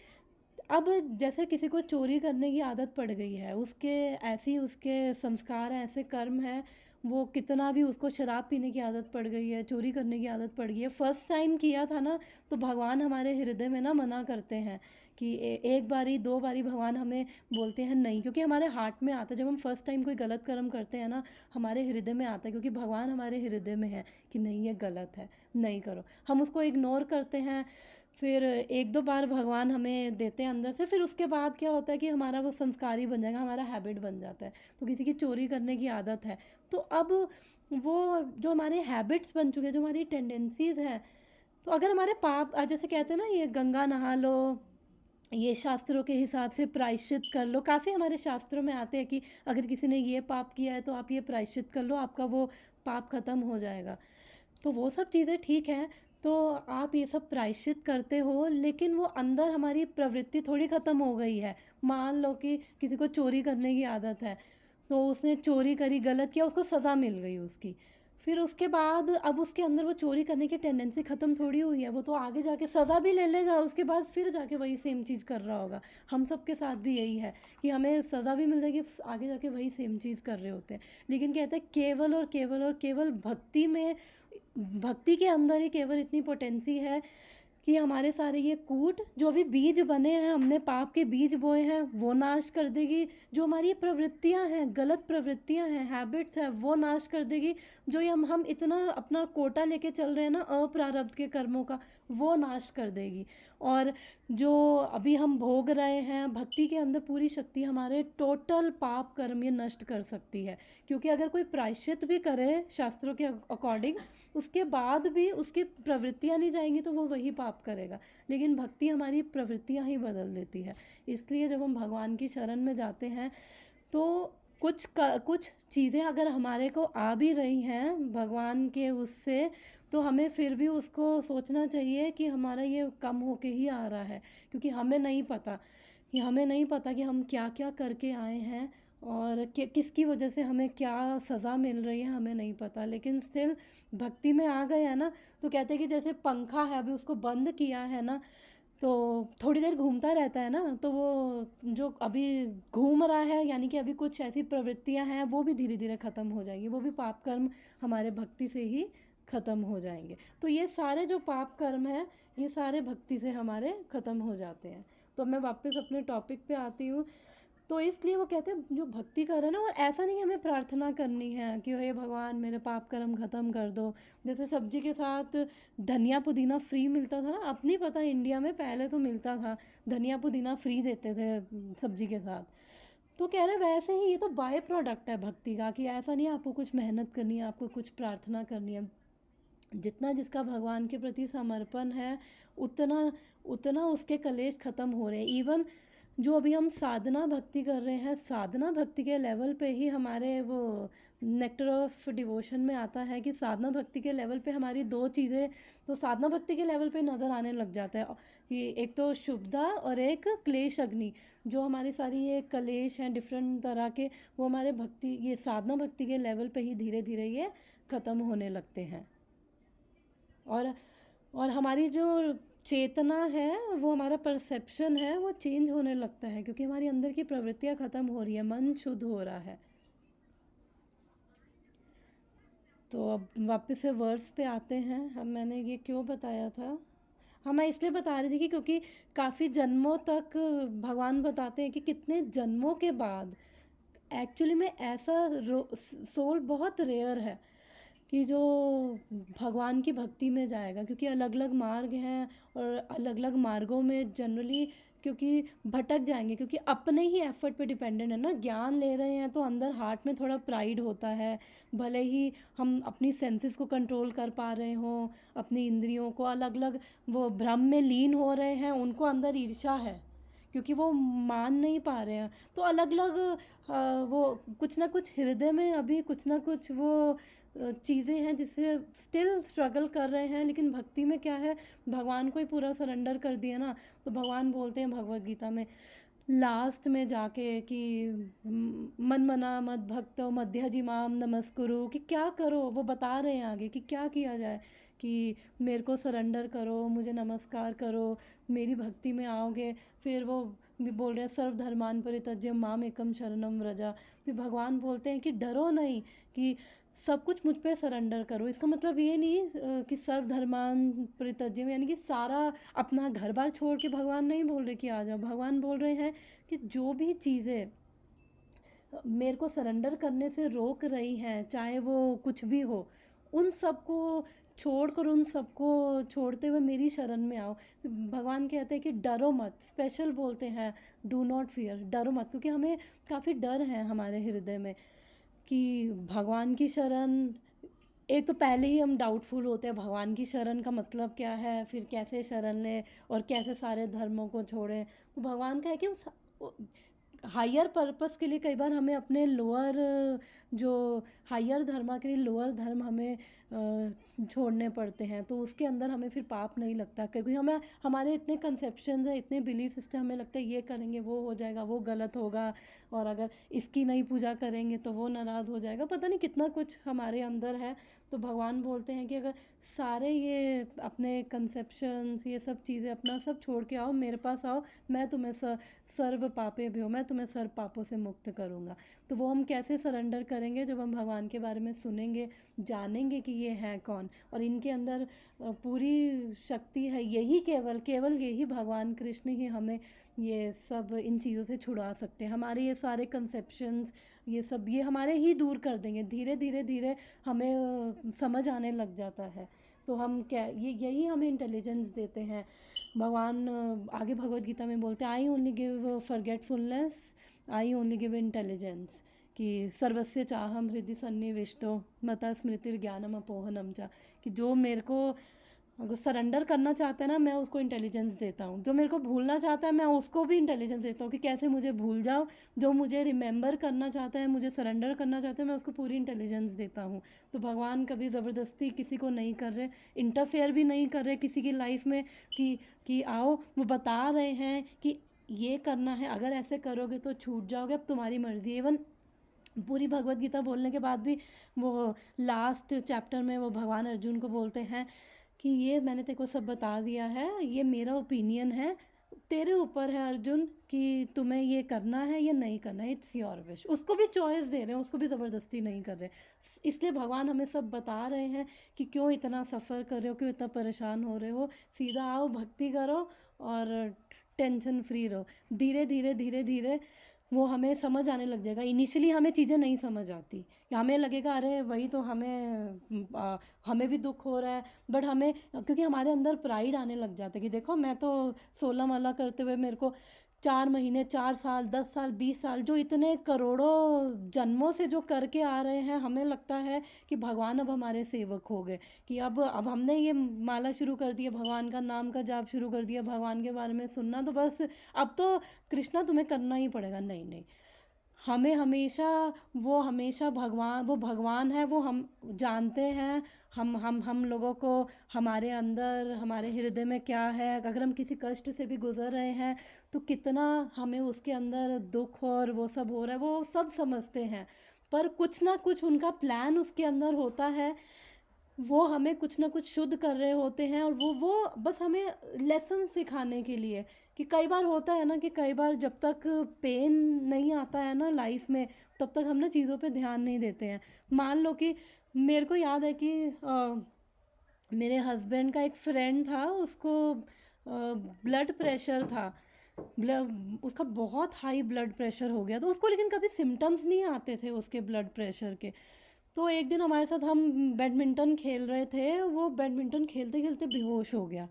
अब जैसे किसी को चोरी करने की आदत पड़ गई है, उसके ऐसी उसके संस्कार हैं, ऐसे कर्म हैं, वो कितना भी, उसको शराब पीने की आदत पड़ गई है, चोरी करने की आदत पड़ गई है, फर्स्ट टाइम किया था ना, तो भगवान हमारे हृदय में ना मना करते हैं कि एक बारी 2 बारी भगवान हमें बोलते हैं नहीं, क्योंकि हमारे हार्ट में आता है, जब हम फर्स्ट टाइम कोई गलत कर्म करते हैं ना, हमारे हृदय में आता है, क्योंकि भगवान हमारे हृदय में है कि नहीं ये गलत है, नहीं करो। हम उसको इग्नोर करते हैं, फिर 1-2 बार भगवान हमें देते हैं अंदर से, फिर उसके बाद क्या होता है कि हमारा वो संस्कार ही बन जाएगा, हमारा हैबिट बन जाता है। तो किसी की चोरी करने की आदत है, तो अब वो जो हमारे हैबिट्स बन चुके हैं, जो हमारी टेंडेंसीज़ हैं, तो अगर हमारे पाप, जैसे कहते हैं ना, ये गंगा नहा लो, ये शास्त्रों के हिसाब से प्रायश्चित कर लो, काफ़ी हमारे शास्त्रों में आते हैं कि अगर किसी ने ये पाप किया है तो आप ये प्रायश्चित कर लो, आपका वो पाप ख़त्म हो जाएगा। तो वो सब चीज़ें ठीक हैं, तो आप ये सब प्रायश्चित करते हो, लेकिन वो अंदर हमारी प्रवृत्ति थोड़ी ख़त्म हो गई है। मान लो कि किसी को चोरी करने की आदत है, तो उसने चोरी करी, गलत किया, उसको सज़ा मिल गई उसकी, फिर उसके बाद अब उसके अंदर वो चोरी करने की टेंडेंसी ख़त्म थोड़ी हुई है, वो तो आगे जाके सज़ा भी ले लेगा, उसके बाद फिर जाके वही सेम चीज़ कर रहा होगा। हम सब के साथ भी यही है कि हमें सज़ा भी मिल जाएगी, आगे जाके वही सेम चीज़ कर रहे होते हैं। लेकिन कहते हैं केवल और केवल और केवल भक्ति में, भक्ति के अंदर ही केवल इतनी पोटेंसी है कि हमारे सारे ये कूट जो अभी बीज बने हैं, हमने पाप के बीज बोए हैं, वो नाश कर देगी। जो हमारी प्रवृत्तियां हैं, गलत प्रवृत्तियां हैं, हैबिट्स हैं, वो नाश कर देगी। जो ये हम इतना अपना कोटा लेके चल रहे हैं ना अप्रारब्ध के कर्मों का, वो नाश कर देगी। और जो अभी हम भोग रहे हैं, भक्ति के अंदर पूरी शक्ति हमारे टोटल पाप कर्म ये नष्ट कर सकती है। क्योंकि अगर कोई प्रायश्चित भी करे शास्त्रों के अकॉर्डिंग, उसके बाद भी उसकी प्रवृत्तियां नहीं जाएंगी तो वो वही पाप करेगा। लेकिन भक्ति हमारी प्रवृत्तियां ही बदल देती है। इसलिए जब हम भगवान की शरण में जाते हैं तो कुछ चीज़ें अगर हमारे को आ भी रही हैं भगवान के उससे, तो हमें फिर भी उसको सोचना चाहिए कि हमारा ये कम होके ही आ रहा है। क्योंकि हमें नहीं पता कि हम क्या क्या करके आए हैं और किसकी वजह से हमें क्या सज़ा मिल रही है, हमें नहीं पता। लेकिन स्टिल भक्ति में आ गए हैं ना, तो कहते हैं कि जैसे पंखा है, अभी उसको बंद किया है ना तो थोड़ी देर घूमता रहता है ना, तो वो जो अभी घूम रहा है यानी कि अभी कुछ ऐसी प्रवृत्तियां हैं वो भी धीरे धीरे ख़त्म हो जाएंगी। वो भी पाप कर्म हमारे भक्ति से ही ख़त्म हो जाएंगे। तो ये सारे जो पाप कर्म हैं ये सारे भक्ति से हमारे ख़त्म हो जाते हैं। तो मैं वापस अपने टॉपिक पे आती हूँ। तो इसलिए वो कहते हैं जो भक्ति कर रहे हैं ना, और ऐसा नहीं हमें प्रार्थना करनी है कि हे भगवान मेरे पाप कर्म ख़त्म कर दो। जैसे सब्जी के साथ धनिया पुदीना फ्री मिलता था ना, अब नहीं पता इंडिया में, पहले तो मिलता था, धनिया पुदीना फ्री देते थे सब्जी के साथ। तो कह रहे वैसे ही ये तो बाय प्रोडक्ट है भक्ति का, कि ऐसा नहीं आपको कुछ मेहनत करनी है, आपको कुछ प्रार्थना करनी है। जितना जिसका भगवान के प्रति समर्पण है उतना उतना उसके कलेश ख़त्म हो रहे हैं। इवन जो अभी हम साधना भक्ति कर रहे हैं, साधना भक्ति के लेवल पे ही हमारे वो नेक्टर ऑफ डिवोशन में आता है कि साधना भक्ति के लेवल पे हमारी दो चीज़ें तो साधना भक्ति के लेवल पे नज़र आने लग जाता है कि एक तो शुभदा और एक क्लेश अग्नि। जो हमारी सारी ये कलेश हैं डिफरेंट तरह के, वो हमारे भक्ति ये साधना भक्ति के लेवल पे ही धीरे धीरे ये ख़त्म होने लगते हैं। और हमारी जो चेतना है, वो हमारा परसेप्शन है, वो चेंज होने लगता है क्योंकि हमारी अंदर की प्रवृत्तियां ख़त्म हो रही है, मन शुद्ध हो रहा है। तो अब वापस से वर्ड्स पे आते हैं। हम मैंने ये क्यों बताया था, हाँ मैं इसलिए बता रही थी कि क्योंकि काफ़ी जन्मों तक भगवान बताते हैं कि कितने जन्मों के बाद एक्चुअली में ऐसा सोल बहुत रेयर है कि जो भगवान की भक्ति में जाएगा। क्योंकि अलग अलग मार्ग हैं और अलग अलग मार्गों में जनरली क्योंकि भटक जाएंगे, क्योंकि अपने ही एफर्ट पे डिपेंडेंट है ना। ज्ञान ले रहे हैं तो अंदर हार्ट में थोड़ा प्राइड होता है, भले ही हम अपनी सेंसेस को कंट्रोल कर पा रहे हों, अपनी इंद्रियों को अलग अलग वो भ्रम में लीन हो रहे हैं, उनको अंदर ईर्ष्या है क्योंकि वो मान नहीं पा रहे हैं। तो अलग अलग वो कुछ ना कुछ हृदय में अभी कुछ ना कुछ वो चीज़ें हैं जिससे स्टिल स्ट्रगल कर रहे हैं। लेकिन भक्ति में क्या है, भगवान को ही पूरा सरेंडर कर दिया ना, तो भगवान बोलते हैं भगवत गीता में लास्ट में जाके कि मन मना मद भक्तो मध्य जिमाम नमस्कुरु, कि क्या करो, वो बता रहे हैं आगे कि क्या किया जाए, कि मेरे को सरेंडर करो, मुझे नमस्कार करो, मेरी भक्ति में आओगे। फिर वो भी बोल रहे हैं सर्वधर्मान परित्यज्य माम एकम शरणम व्रजा। फिर भगवान बोलते हैं कि डरो नहीं, कि सब कुछ मुझ पे सरेंडर करो। इसका मतलब ये नहीं कि सर्वधर्मान परित्यज्य यानी कि सारा अपना घर बार छोड़ के भगवान नहीं बोल रहे कि आ जाओ। भगवान बोल रहे हैं कि जो भी चीज़ें मेरे को सरेंडर करने से रोक रही हैं, चाहे वो कुछ भी हो, उन सबको छोड़कर, उन सबको छोड़ते हुए मेरी शरण में आओ। भगवान कहते हैं कि डरो मत, स्पेशल बोलते हैं डू नॉट फियर, डरो मत। क्योंकि हमें काफ़ी डर है हमारे हृदय में कि भगवान की शरण, एक तो पहले ही हम डाउटफुल होते हैं भगवान की शरण का मतलब क्या है, फिर कैसे शरण लें और कैसे सारे धर्मों को छोड़ें। तो भगवान का है कि हायर पर्पस के लिए कई बार हमें अपने लोअर जो हायर धर्म के लिए लोअर धर्म हमें छोड़ने पड़ते हैं। तो उसके अंदर हमें फिर पाप नहीं लगता क्योंकि हमें हमारे इतने कंसेप्शंस हैं, इतने बिलीफ सिस्टम, हमें लगता है ये करेंगे वो हो जाएगा, वो गलत होगा, और अगर इसकी नहीं पूजा करेंगे तो वो नाराज़ हो जाएगा, पता नहीं कितना कुछ हमारे अंदर है। तो भगवान बोलते हैं कि अगर सारे ये अपने कंसेप्शंस ये सब चीज़ें अपना सब छोड़ के आओ, मेरे पास आओ, मैं तुम्हें सर्व पापे भ्यो, मैं तुम्हें सर्व पापों से मुक्त करूँगा। तो वो हम कैसे सरेंडर करेंगे? जब हम भगवान के बारे में सुनेंगे, जानेंगे कि ये हैं कौन, और इनके अंदर पूरी शक्ति है। यही केवल केवल यही भगवान कृष्ण ही हमें ये सब इन चीज़ों से छुड़ा सकते हैं। हमारे ये सारे कंसेप्शंस ये सब ये हमारे ही दूर कर देंगे। धीरे धीरे धीरे हमें समझ आने लग जाता है। तो हम क्या ये यही हमें इंटेलिजेंस देते हैं। भगवान आगे भगवत गीता में बोलते हैं, I only give forgetfulness, I only give intelligence, कि सर्वस्य चाहम हृदय सन्निविष्टो मता स्मृतिर ज्ञानम अपोहनम चा, कि जो मेरे को अगर सरेंडर करना चाहता है ना, मैं उसको इंटेलिजेंस देता हूँ। जो मेरे को भूलना चाहता है मैं उसको भी इंटेलिजेंस देता हूँ कि कैसे मुझे भूल जाओ। जो मुझे रिमेंबर करना चाहता है, मुझे सरेंडर करना चाहता है, मैं उसको पूरी इंटेलिजेंस देता हूँ। तो भगवान कभी ज़बरदस्ती किसी को नहीं कर रहे, इंटरफेयर भी नहीं कर रहे किसी की लाइफ में कि आओ। वो बता रहे हैं कि ये करना है, अगर ऐसे करोगे तो छूट जाओगे, अब तुम्हारी मर्ज़ी। इवन पूरी भगवत गीता बोलने के बाद भी वो लास्ट चैप्टर में वो भगवान अर्जुन को बोलते हैं कि ये मैंने तेरे को सब बता दिया है, ये मेरा ओपिनियन है, तेरे ऊपर है अर्जुन कि तुम्हें ये करना है या नहीं करना है, इट्स योर विश। उसको भी चॉइस दे रहे हैं, उसको भी ज़बरदस्ती नहीं कर रहे। इसलिए भगवान हमें सब बता रहे हैं कि क्यों इतना सफ़र कर रहे हो, क्यों इतना परेशान हो रहे हो, सीधा आओ, भक्ति करो और टेंशन फ्री रहो। धीरे धीरे धीरे धीरे वो हमें समझ आने लग जाएगा। इनिशियली हमें चीज़ें नहीं समझ आती, हमें लगेगा अरे वही तो हमें भी दुख हो रहा है, बट हमें क्योंकि हमारे अंदर प्राइड आने लग जाता है कि देखो मैं तो 16 माला करते हुए मेरे को 4 महीने 4 साल 10 साल 20 साल जो इतने करोड़ों जन्मों से जो करके आ रहे हैं, हमें लगता है कि भगवान अब हमारे सेवक हो गए, कि अब हमने ये माला शुरू कर दिया, भगवान का नाम का जाप शुरू कर दिया, भगवान के बारे में सुनना, तो बस अब तो कृष्णा तुम्हें करना ही पड़ेगा। नहीं नहीं, हमें हमेशा वो भगवान है, वो हम जानते हैं। हम लोगों को हमारे अंदर हमारे हृदय में क्या है, अगर हम किसी कष्ट से भी गुज़र रहे हैं तो कितना हमें उसके अंदर दुख और वो सब हो रहा है, वो सब समझते हैं। पर कुछ ना कुछ उनका प्लान उसके अंदर होता है, वो हमें कुछ ना कुछ शुद्ध कर रहे होते हैं, और वो बस हमें लेसन सिखाने के लिए। कि कई बार होता है ना कि कई बार जब तक पेन नहीं आता है ना लाइफ में, तब तक हम ना चीज़ों पे ध्यान नहीं देते हैं। मान लो कि मेरे को याद है कि मेरे हस्बैंड का एक फ्रेंड था, उसको ब्लड प्रेशर था, उसका बहुत हाई ब्लड प्रेशर हो गया, तो उसको लेकिन कभी सिम्टम्स नहीं आते थे उसके ब्लड प्रेशर के। तो एक दिन हमारे साथ हम बैडमिंटन खेल रहे थे, वो बैडमिंटन खेलते खेलते बेहोश हो गया।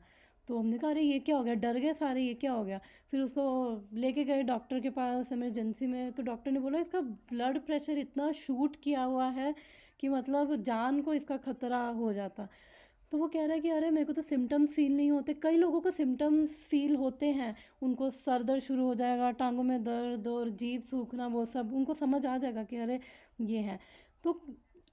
तो हमने कहा अरे ये क्या हो गया, डर गए सारे, ये क्या हो गया। फिर उसको लेके गए डॉक्टर के पास इमरजेंसी में, तो डॉक्टर ने बोला इसका ब्लड प्रेशर इतना शूट किया हुआ है कि मतलब जान को इसका खतरा हो जाता। तो वो कह रहा है कि अरे मेरे को तो सिम्टम्स फील नहीं होते। कई लोगों को सिम्टम्स फील होते हैं, उनको सर दर्द शुरू हो जाएगा, टांगों में दर्द और जीभ सूखना, वो सब उनको समझ आ जाएगा कि अरे ये है। तो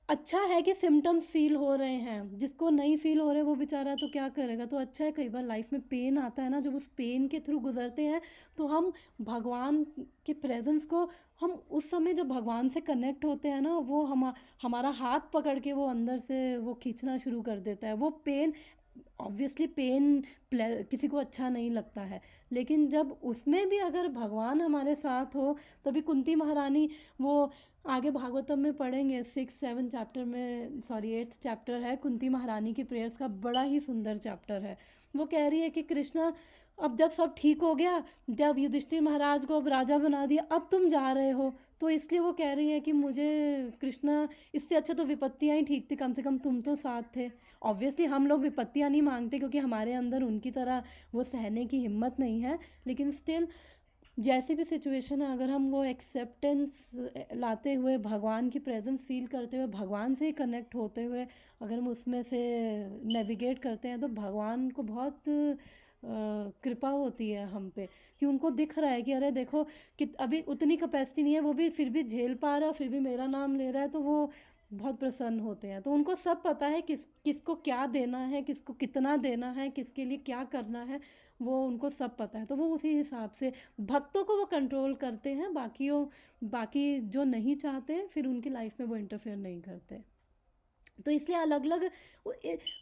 अच्छा है कि सिम्टम्स फील हो रहे हैं, जिसको नहीं फील हो रहे वो बेचारा तो क्या करेगा। तो अच्छा है, कई बार लाइफ में पेन आता है ना, जब उस पेन के थ्रू गुजरते हैं तो हम भगवान के प्रेजेंस को, हम उस समय जब भगवान से कनेक्ट होते हैं ना, वो हमारा हाथ पकड़ के वो अंदर से वो खींचना शुरू कर देता है। वो पेन ऑब्वियसली पेन किसी को अच्छा नहीं लगता है, लेकिन जब उसमें भी अगर भगवान हमारे साथ हो, तभी कुंती महारानी, वो आगे भागवतम में पढ़ेंगे 6-7 चैप्टर में, सॉरी 8th चैप्टर है कुंती महारानी की प्रेयर्स का, बड़ा ही सुंदर चैप्टर है। वो कह रही है कि कृष्णा अब जब सब ठीक हो गया, जब युधिष्ठिर महाराज को अब राजा बना दिया, अब तुम जा रहे हो, तो इसलिए वो कह रही है कि मुझे कृष्णा इससे अच्छा तो विपत्तियाँ ही ठीक थी, कम से कम तुम तो साथ थे। ऑब्वियसली हम लोग विपत्तियाँ नहीं मांगते क्योंकि हमारे अंदर उनकी तरह वो सहने की हिम्मत नहीं है, लेकिन स्टिल जैसी भी सिचुएशन है, अगर हम वो एक्सेप्टेंस लाते हुए, भगवान की प्रेजेंस फील करते हुए, भगवान से ही कनेक्ट होते हुए अगर हम उसमें से नेविगेट करते हैं, तो भगवान को बहुत कृपा होती है हम पे, कि उनको दिख रहा है कि अरे देखो कि अभी उतनी कैपेसिटी नहीं है, वो भी फिर भी झेल पा रहा है, फिर भी मेरा नाम ले रहा है। तो वो बहुत प्रसन्न होते हैं। तो उनको सब पता है किसको क्या देना है, किसको कितना देना है, किसके लिए क्या करना है, वो उनको सब पता है। तो वो उसी हिसाब से भक्तों को वो कंट्रोल करते हैं, बाकी जो नहीं चाहते फिर उनकी लाइफ में वो इंटरफेयर नहीं करते। तो इसलिए अलग अलग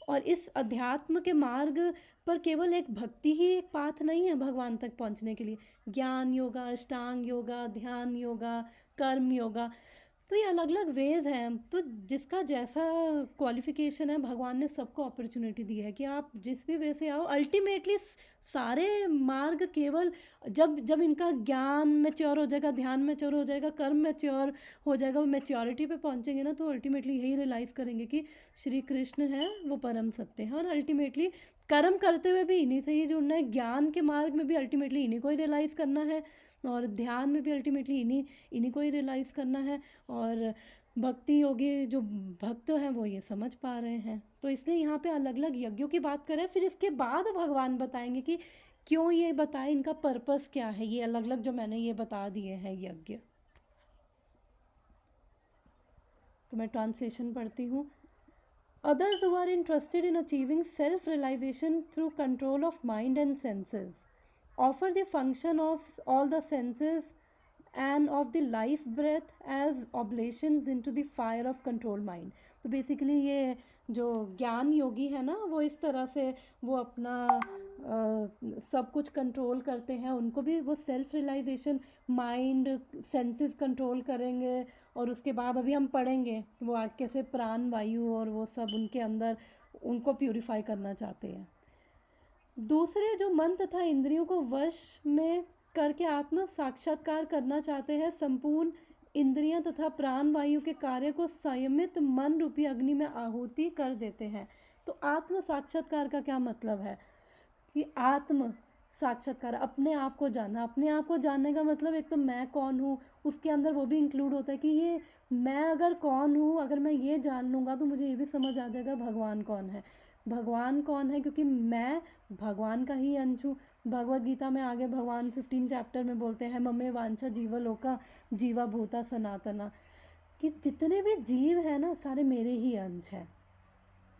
और इस अध्यात्म के मार्ग पर केवल एक भक्ति ही एक पाथ नहीं है भगवान तक पहुंचने के लिए। ज्ञान योगा, अष्टांग योगा, ध्यान योगा, कर्म योगा, तो ये अलग अलग वेज हैं। तो जिसका जैसा क्वालिफिकेशन है, भगवान ने सबको अपॉर्चुनिटी दी है कि आप जिस भी वे से आओ। अल्टीमेटली सारे मार्ग केवल जब जब इनका ज्ञान मैच्योर हो जाएगा, ध्यान मैच्योर हो जाएगा, कर्म मैच्योर हो जाएगा, वो मैच्योरिटी पे पहुंचेंगे ना, तो अल्टीमेटली यही रियलाइज़ करेंगे कि श्री कृष्ण है वो परम सत्य है। और अल्टीमेटली कर्म करते हुए भी इन्हीं से ही जुड़ना है, ज्ञान के मार्ग में भी अल्टीमेटली इन्हीं को ही रियलाइज़ करना है, और ध्यान में भी अल्टीमेटली इन्हीं को ही रियलाइज़ करना है। और भक्ति योगी जो भक्त हैं वो ये समझ पा रहे हैं। तो इसलिए यहाँ पे अलग अलग यज्ञों की बात करें, फिर इसके बाद भगवान बताएंगे कि क्यों ये बताए, इनका पर्पस क्या है, ये अलग अलग जो मैंने ये बता दिए हैं यज्ञ। तो मैं ट्रांसलेशन पढ़ती हूँ। Others who are interested in achieving self-realization through control of mind and senses offer the function of all the senses and of the life breath as oblations into the fire of control mind. तो basically ये जो ज्ञान योगी है ना, वो इस तरह से वो अपना सब कुछ कंट्रोल करते हैं। उनको भी वो self realization, mind senses control करेंगे, और उसके बाद अभी हम पढ़ेंगे कि वो कैसे प्राण वायु और वो सब उनके अंदर उनको प्यूरिफाई करना चाहते हैं। दूसरे जो मन तथा इंद्रियों को वश में करके आत्म साक्षात्कार करना चाहते हैं, संपूर्ण इंद्रियां तथा प्राण वायु के कार्य को संयमित मन रूपी अग्नि में आहुति कर देते हैं। तो आत्म साक्षात्कार का क्या मतलब है कि आत्म साक्षात्कार, अपने आप को जानना। अपने आप को जानने का मतलब एक तो मैं कौन हूँ, उसके अंदर वो भी इंक्लूड होता है कि ये मैं अगर कौन हूँ, अगर मैं ये जान लूँगा तो मुझे ये भी समझ आ जाएगा भगवान कौन है। भगवान कौन है, क्योंकि मैं भगवान का ही अंश हूँ। भगवद गीता में आगे भगवान 15 चैप्टर में बोलते हैं, ममे वांछा जीवलोका जीवा भूता सनातना, कि जितने भी जीव हैं ना सारे मेरे ही अंश हैं,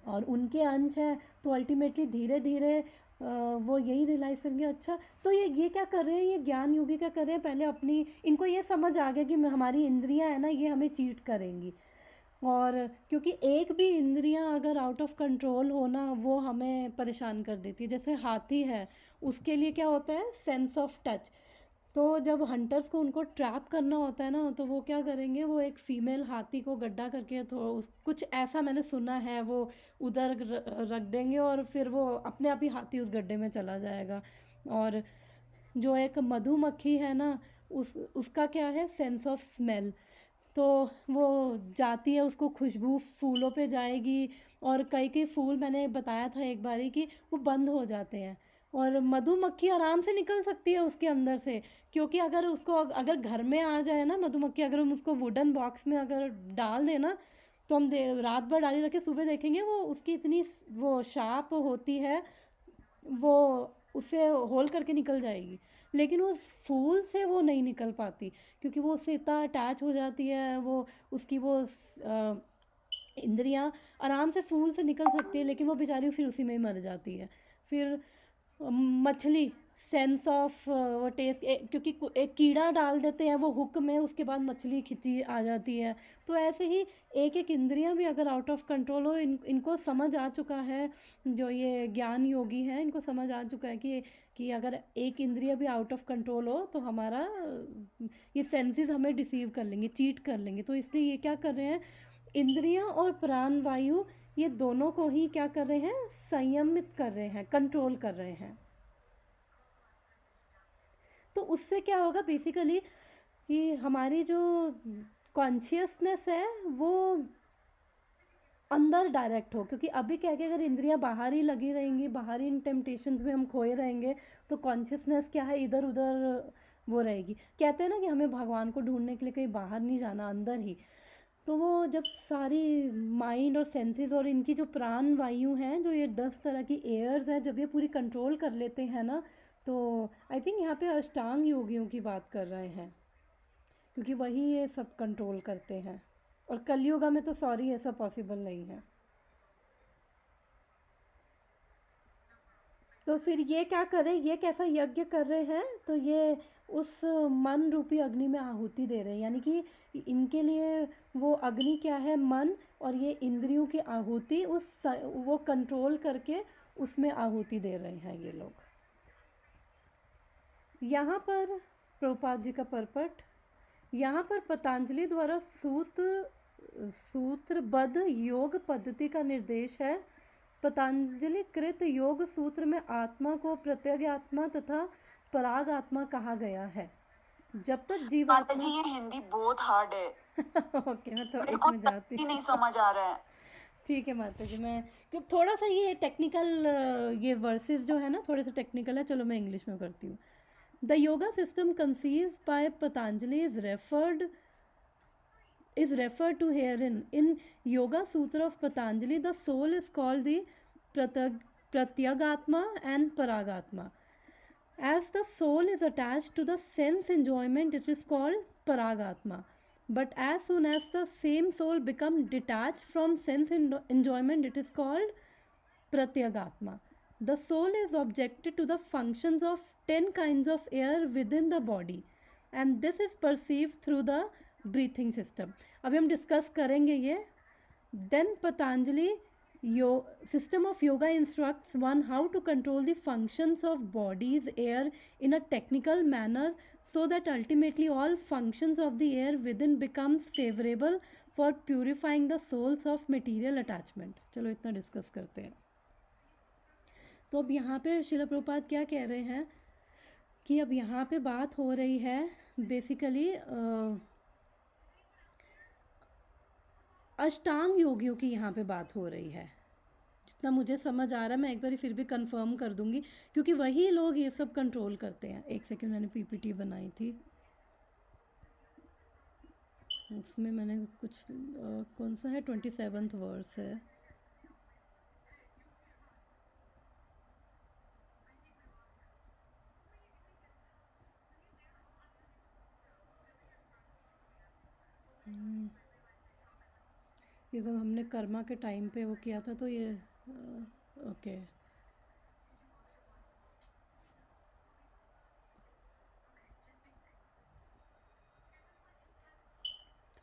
और उनके अंश हैं। तो अल्टीमेटली धीरे धीरे वो यही रियलाइज़ करेंगे। अच्छा, तो ये क्या कर रहे हैं, ये ज्ञान योगी क्या कर रहे हैं, पहले अपनी इनको ये समझ आ गया कि हमारी इंद्रियां है ना, ये हमें चीट करेंगी। और क्योंकि एक भी इंद्रियां अगर आउट ऑफ कंट्रोल हो ना, वो हमें परेशान कर देती है। जैसे हाथी है, उसके लिए क्या होता है, सेंस ऑफ टच। तो जब हंटर्स को उनको ट्रैप करना होता है ना, तो वो क्या करेंगे, वो एक फ़ीमेल हाथी को गड्ढा करके, तो कुछ ऐसा मैंने सुना है, वो उधर रख देंगे और फिर वो अपने आप ही हाथी उस गड्ढे में चला जाएगा। और जो एक मधुमक्खी है ना, उसका क्या है, सेंस ऑफ स्मेल। तो वो जाती है, उसको खुशबू फूलों पे जाएगी, और कई कई फूल मैंने बताया था एक बारी कि वो बंद हो जाते हैं, और मधुमक्खी आराम से निकल सकती है उसके अंदर से। क्योंकि अगर उसको अगर घर में आ जाए ना मधुमक्खी, अगर हम उसको वुडन बॉक्स में अगर डाल देना, तो हम रात भर डाली रखे, सुबह देखेंगे वो उसकी इतनी वो शार्प होती है, वो उसे होल करके निकल जाएगी। लेकिन वो फूल से वो नहीं निकल पाती, क्योंकि वो उससे इतना अटैच हो जाती है, वो उसकी वो इंद्रियां आराम से फूल से निकल सकती है, लेकिन वो बेचारी फिर उसी में ही मर जाती है। फिर मछली, सेंस ऑफ टेस्ट, क्योंकि एक कीड़ा डाल देते हैं वो हुक में, उसके बाद मछली खिंची आ जाती है। तो ऐसे ही एक एक इंद्रियां भी अगर आउट ऑफ कंट्रोल हो, इनको समझ आ चुका है, जो ये ज्ञान योगी हैं इनको समझ आ चुका है कि अगर एक इंद्रिय भी आउट ऑफ कंट्रोल हो तो हमारा ये सेंसेस हमें डिसीव कर लेंगे, चीट कर लेंगे। तो इसलिए ये क्या कर रहे हैं, इंद्रियां और प्राण वायु ये दोनों को ही क्या कर रहे हैं, संयमित कर रहे हैं, कंट्रोल कर रहे हैं। तो उससे क्या होगा बेसिकली कि हमारी जो कॉन्शियसनेस है वो अंदर डायरेक्ट हो। क्योंकि अभी क्या है कि अगर इंद्रियां बाहर ही लगी रहेंगी, बाहर ही इन टेम्पटेशंस में हम खोए रहेंगे, तो कॉन्शियसनेस क्या है, इधर उधर वो रहेगी। कहते हैं ना कि हमें भगवान को ढूंढने के लिए कहीं बाहर नहीं जाना, अंदर ही। तो वो जब सारी माइंड और सेंसेस और इनकी जो प्राण वायु हैं, जो ये 10 तरह की एयर्स हैं, जब ये पूरी कंट्रोल कर लेते हैं ना, तो आई थिंक यहाँ पे अष्टांग योगियों की बात कर रहे हैं, क्योंकि वही ये सब कंट्रोल करते हैं। और कलयुगा में तो सॉरी ऐसा पॉसिबल नहीं है। तो फिर ये क्या करें, ये कैसा यज्ञ कर रहे हैं, तो ये उस मन रूपी अग्नि में आहुति दे रहे हैं, यानी कि इनके लिए वो अग्नि क्या है, मन, और ये इंद्रियों की आहुति वो कंट्रोल करके उसमें आहुति दे रहे हैं ये लोग। यहाँ पर प्रभुपाद जी का परपट, यहाँ पर पतंजलि द्वारा सूत्रबद्ध योग पद्धति का निर्देश है। पतंजलि कृत योग सूत्र में आत्मा को प्रत्यगात्मा तथा पराग आत्मा कहा गया है। जब तक माता जीवात्मा जी ये हिंदी बहुत हार्ड है, ओके, मैं तो मेरे को इसमें जाती ही नहीं समझ आ रहा है। ठीक है माता जी, मैं क्योंकि थोड़ा सा ये टेक्निकल, ये वर्सेस जो है ना थोड़े से टेक्निकल है, चलो मैं इंग्लिश में करती हूँ। The yoga system conceive by Patanjali is referred to herein. In Yoga Sutra of Patanjali, the soul is called the Pratyagatma and Paragatma. As the soul is attached to the sense enjoyment, it is called Paragatma. But as soon as the same soul becomes detached from sense enjoyment, it is called Pratyagatma. The soul is objected to the functions of 10 kinds of air within the body, and this is perceived through the breathing system. अभी हम discuss करेंगे ये. Then Patanjali system of yoga instructs one how to control the functions of body's air in a technical manner, so that ultimately all functions of the air within becomes favorable for purifying the souls of material attachment. चलो इतना discuss करते हैं. तो अब यहाँ पे श्रील प्रभुपाद क्या कह रहे हैं कि अब यहाँ पे बात हो रही है बेसिकली अष्टांग योगियों की यहाँ पे बात हो रही है. जितना मुझे समझ आ रहा है, मैं एक बार फिर भी कंफर्म कर दूंगी, क्योंकि वही लोग ये सब कंट्रोल करते हैं. एक सेकंड, मैंने पीपीटी बनाई थी, उसमें मैंने कुछ कौन सा है, 27th वर्स है. ये सब हमने कर्मा के टाइम पे वो किया था, तो ये ओके.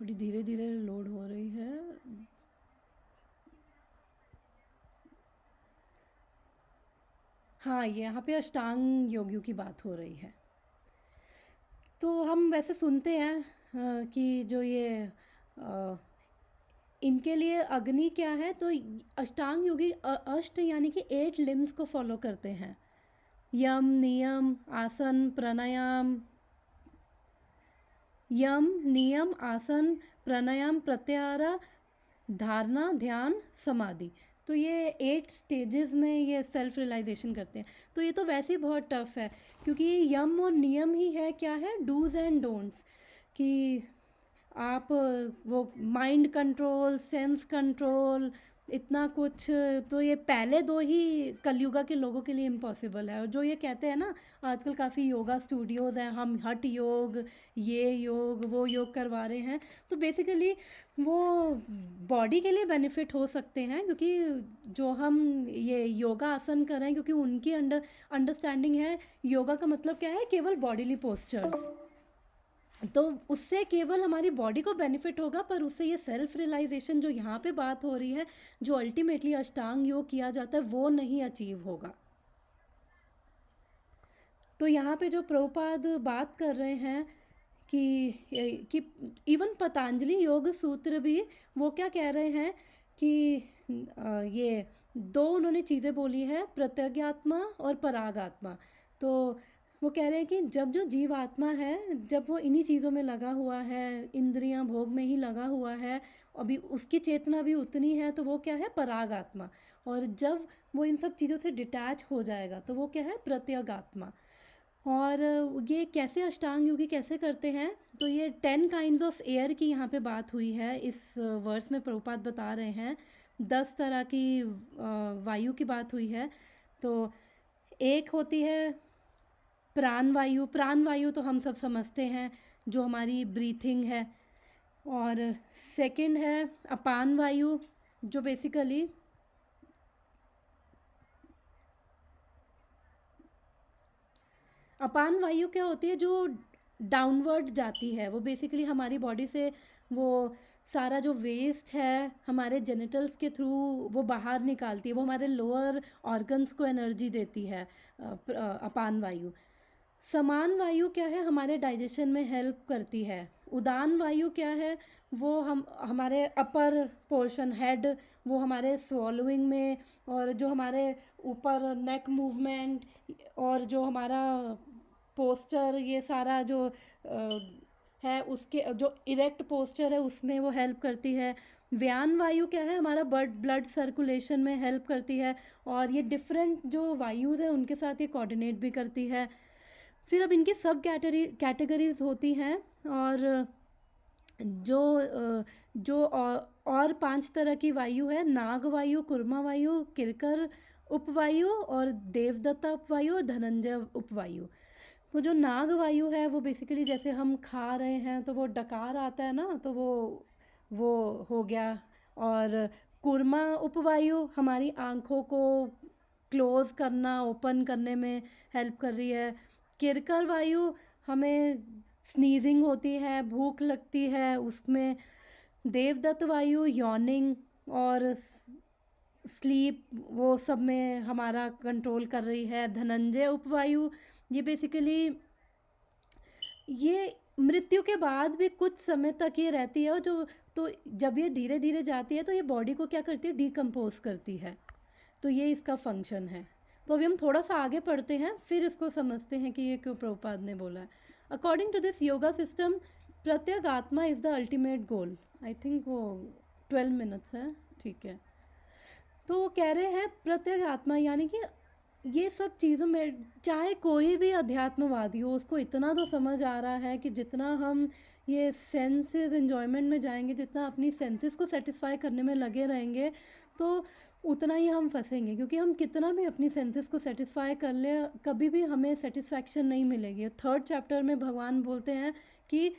थोड़ी धीरे धीरे लोड हो रही है. हाँ, यहाँ पे अष्टांग योगियों की बात हो रही है. तो हम वैसे सुनते हैं कि जो ये इनके लिए अग्नि क्या है, तो अष्टांग योगी अष्ट यानी कि 8 लिम्स को फॉलो करते हैं. यम, नियम, आसन, प्राणायाम, यम, नियम, आसन, प्राणायाम, प्रत्याहार, धारणा, ध्यान, समाधि. तो ये 8 स्टेजेस में ये सेल्फ रियलाइजेशन करते हैं. तो ये तो वैसे ही बहुत टफ है, क्योंकि ये यम और नियम ही है, क्या है, डूज एंड डोंट्स, कि आप वो माइंड कंट्रोल, सेंस कंट्रोल, इतना कुछ. तो ये पहले 2 ही कलयुगा के लोगों के लिए इम्पॉसिबल है. और जो ये कहते हैं ना, आजकल काफ़ी योगा स्टूडियोज़ हैं, हम हठ योग, ये योग, वो योग करवा रहे हैं. तो बेसिकली वो बॉडी के लिए बेनिफिट हो सकते हैं, क्योंकि जो हम ये योगा आसन कर रहे हैं, क्योंकि उनकी अंडरस्टैंडिंग है योगा का मतलब क्या है, केवल बॉडीली पोस्चर्स. तो उससे केवल हमारी बॉडी को बेनिफिट होगा, पर उससे ये सेल्फ रियलाइजेशन जो यहाँ पे बात हो रही है, जो अल्टीमेटली अष्टांग योग किया जाता है, वो नहीं अचीव होगा. तो यहाँ पे जो प्रभुपाद बात कर रहे हैं कि इवन पतंजलि योग सूत्र भी वो क्या कह रहे हैं कि ये 2 उन्होंने चीज़ें बोली है, प्रत्यगात्मा और परागात्मा. तो वो कह रहे हैं कि जब जो जीवात्मा है, जब वो इन्हीं चीज़ों में लगा हुआ है, इंद्रियां भोग में ही लगा हुआ है, अभी उसकी चेतना भी उतनी है, तो वो क्या है, परागात्मा. और जब वो इन सब चीज़ों से डिटैच हो जाएगा, तो वो क्या है, प्रत्यगात्मा. और ये कैसे अष्टांग योगी कैसे करते हैं, तो ये 10 काइंड्स ऑफ एयर की यहाँ पे बात हुई है इस वर्स में. प्रभुपाद बता रहे हैं 10 तरह की वायु की बात हुई है. तो एक होती है प्राण वायु. प्राण वायु तो हम सब समझते हैं, जो हमारी ब्रीथिंग है. और सेकंड है अपान वायु, जो बेसिकली अपान वायु क्या होती है, जो डाउनवर्ड जाती है। वो बेसिकली हमारी बॉडी से वो सारा जो वेस्ट है हमारे जेनिटल्स के थ्रू वो बाहर निकालती है। वो हमारे लोअर ऑर्गन्स को एनर्जी देती है, अपान वायु। समान वायु क्या है, हमारे डाइजेशन में हेल्प करती है। उदान वायु क्या है, वो हम हमारे अपर पोर्शन हेड, वो हमारे स्वॉलोइंग में, और जो हमारे ऊपर नेक मूवमेंट और जो हमारा पोस्चर, ये सारा जो है उसके जो इरेक्ट पोस्चर है उसमें वो हेल्प करती है। व्यान वायु क्या है, हमारा ब्लड सर्कुलेशन में हेल्प करती है, और ये डिफरेंट जो वायुज है उनके साथ ये कोऑर्डिनेट भी करती है। फिर अब इनकी सब कैटेगरीज होती हैं, और जो और 5 तरह की वायु है, नाग वायु, कुर्मा वायु, किरकर उपवायु और देवदत्ता उपवायु और धनंजय उपवायु। तो जो नाग वायु है वो बेसिकली जैसे हम खा रहे हैं तो वो डकार आता है ना, तो वो हो गया। और कुर्मा उपवायु हमारी आँखों को क्लोज़ करना, ओपन करने में हेल्प कर रही है। किरकर वायु हमें स्नीजिंग होती है, भूख लगती है उसमें। देवदत्त वायु यॉर्निंग और स्लीप, वो सब में हमारा कंट्रोल कर रही है। धनंजय उपवायु ये बेसिकली ये मृत्यु के बाद भी कुछ समय तक ये रहती है, और जो तो जब ये धीरे धीरे जाती है तो ये बॉडी को क्या करती है, डिकम्पोज करती है। तो ये इसका फंक्शन है। तो अभी हम थोड़ा सा आगे पढ़ते हैं, फिर इसको समझते हैं कि ये क्यों प्रभुपाद ने बोला है। According to this yoga system, प्रत्येक आत्मा is the ultimate goal. I think वो 12 मिनट्स है, ठीक है। तो वो कह रहे हैं प्रत्येक आत्मा, यानी कि ये सब चीज़ों में चाहे कोई भी अध्यात्मवादी हो, उसको इतना तो समझ आ रहा है कि जितना हम ये सेंसेस एंजॉयमेंट में जाएंगे, जितना अपनी सेंसेस को सेटिस्फाई करने में लगे रहेंगे, तो उतना ही हम फंसेंगे। क्योंकि हम कितना भी अपनी सेंसेस को सेटिस्फाई कर ले, कभी भी हमें सेटिस्फैक्शन नहीं मिलेगी। 3rd चैप्टर में भगवान बोलते हैं कि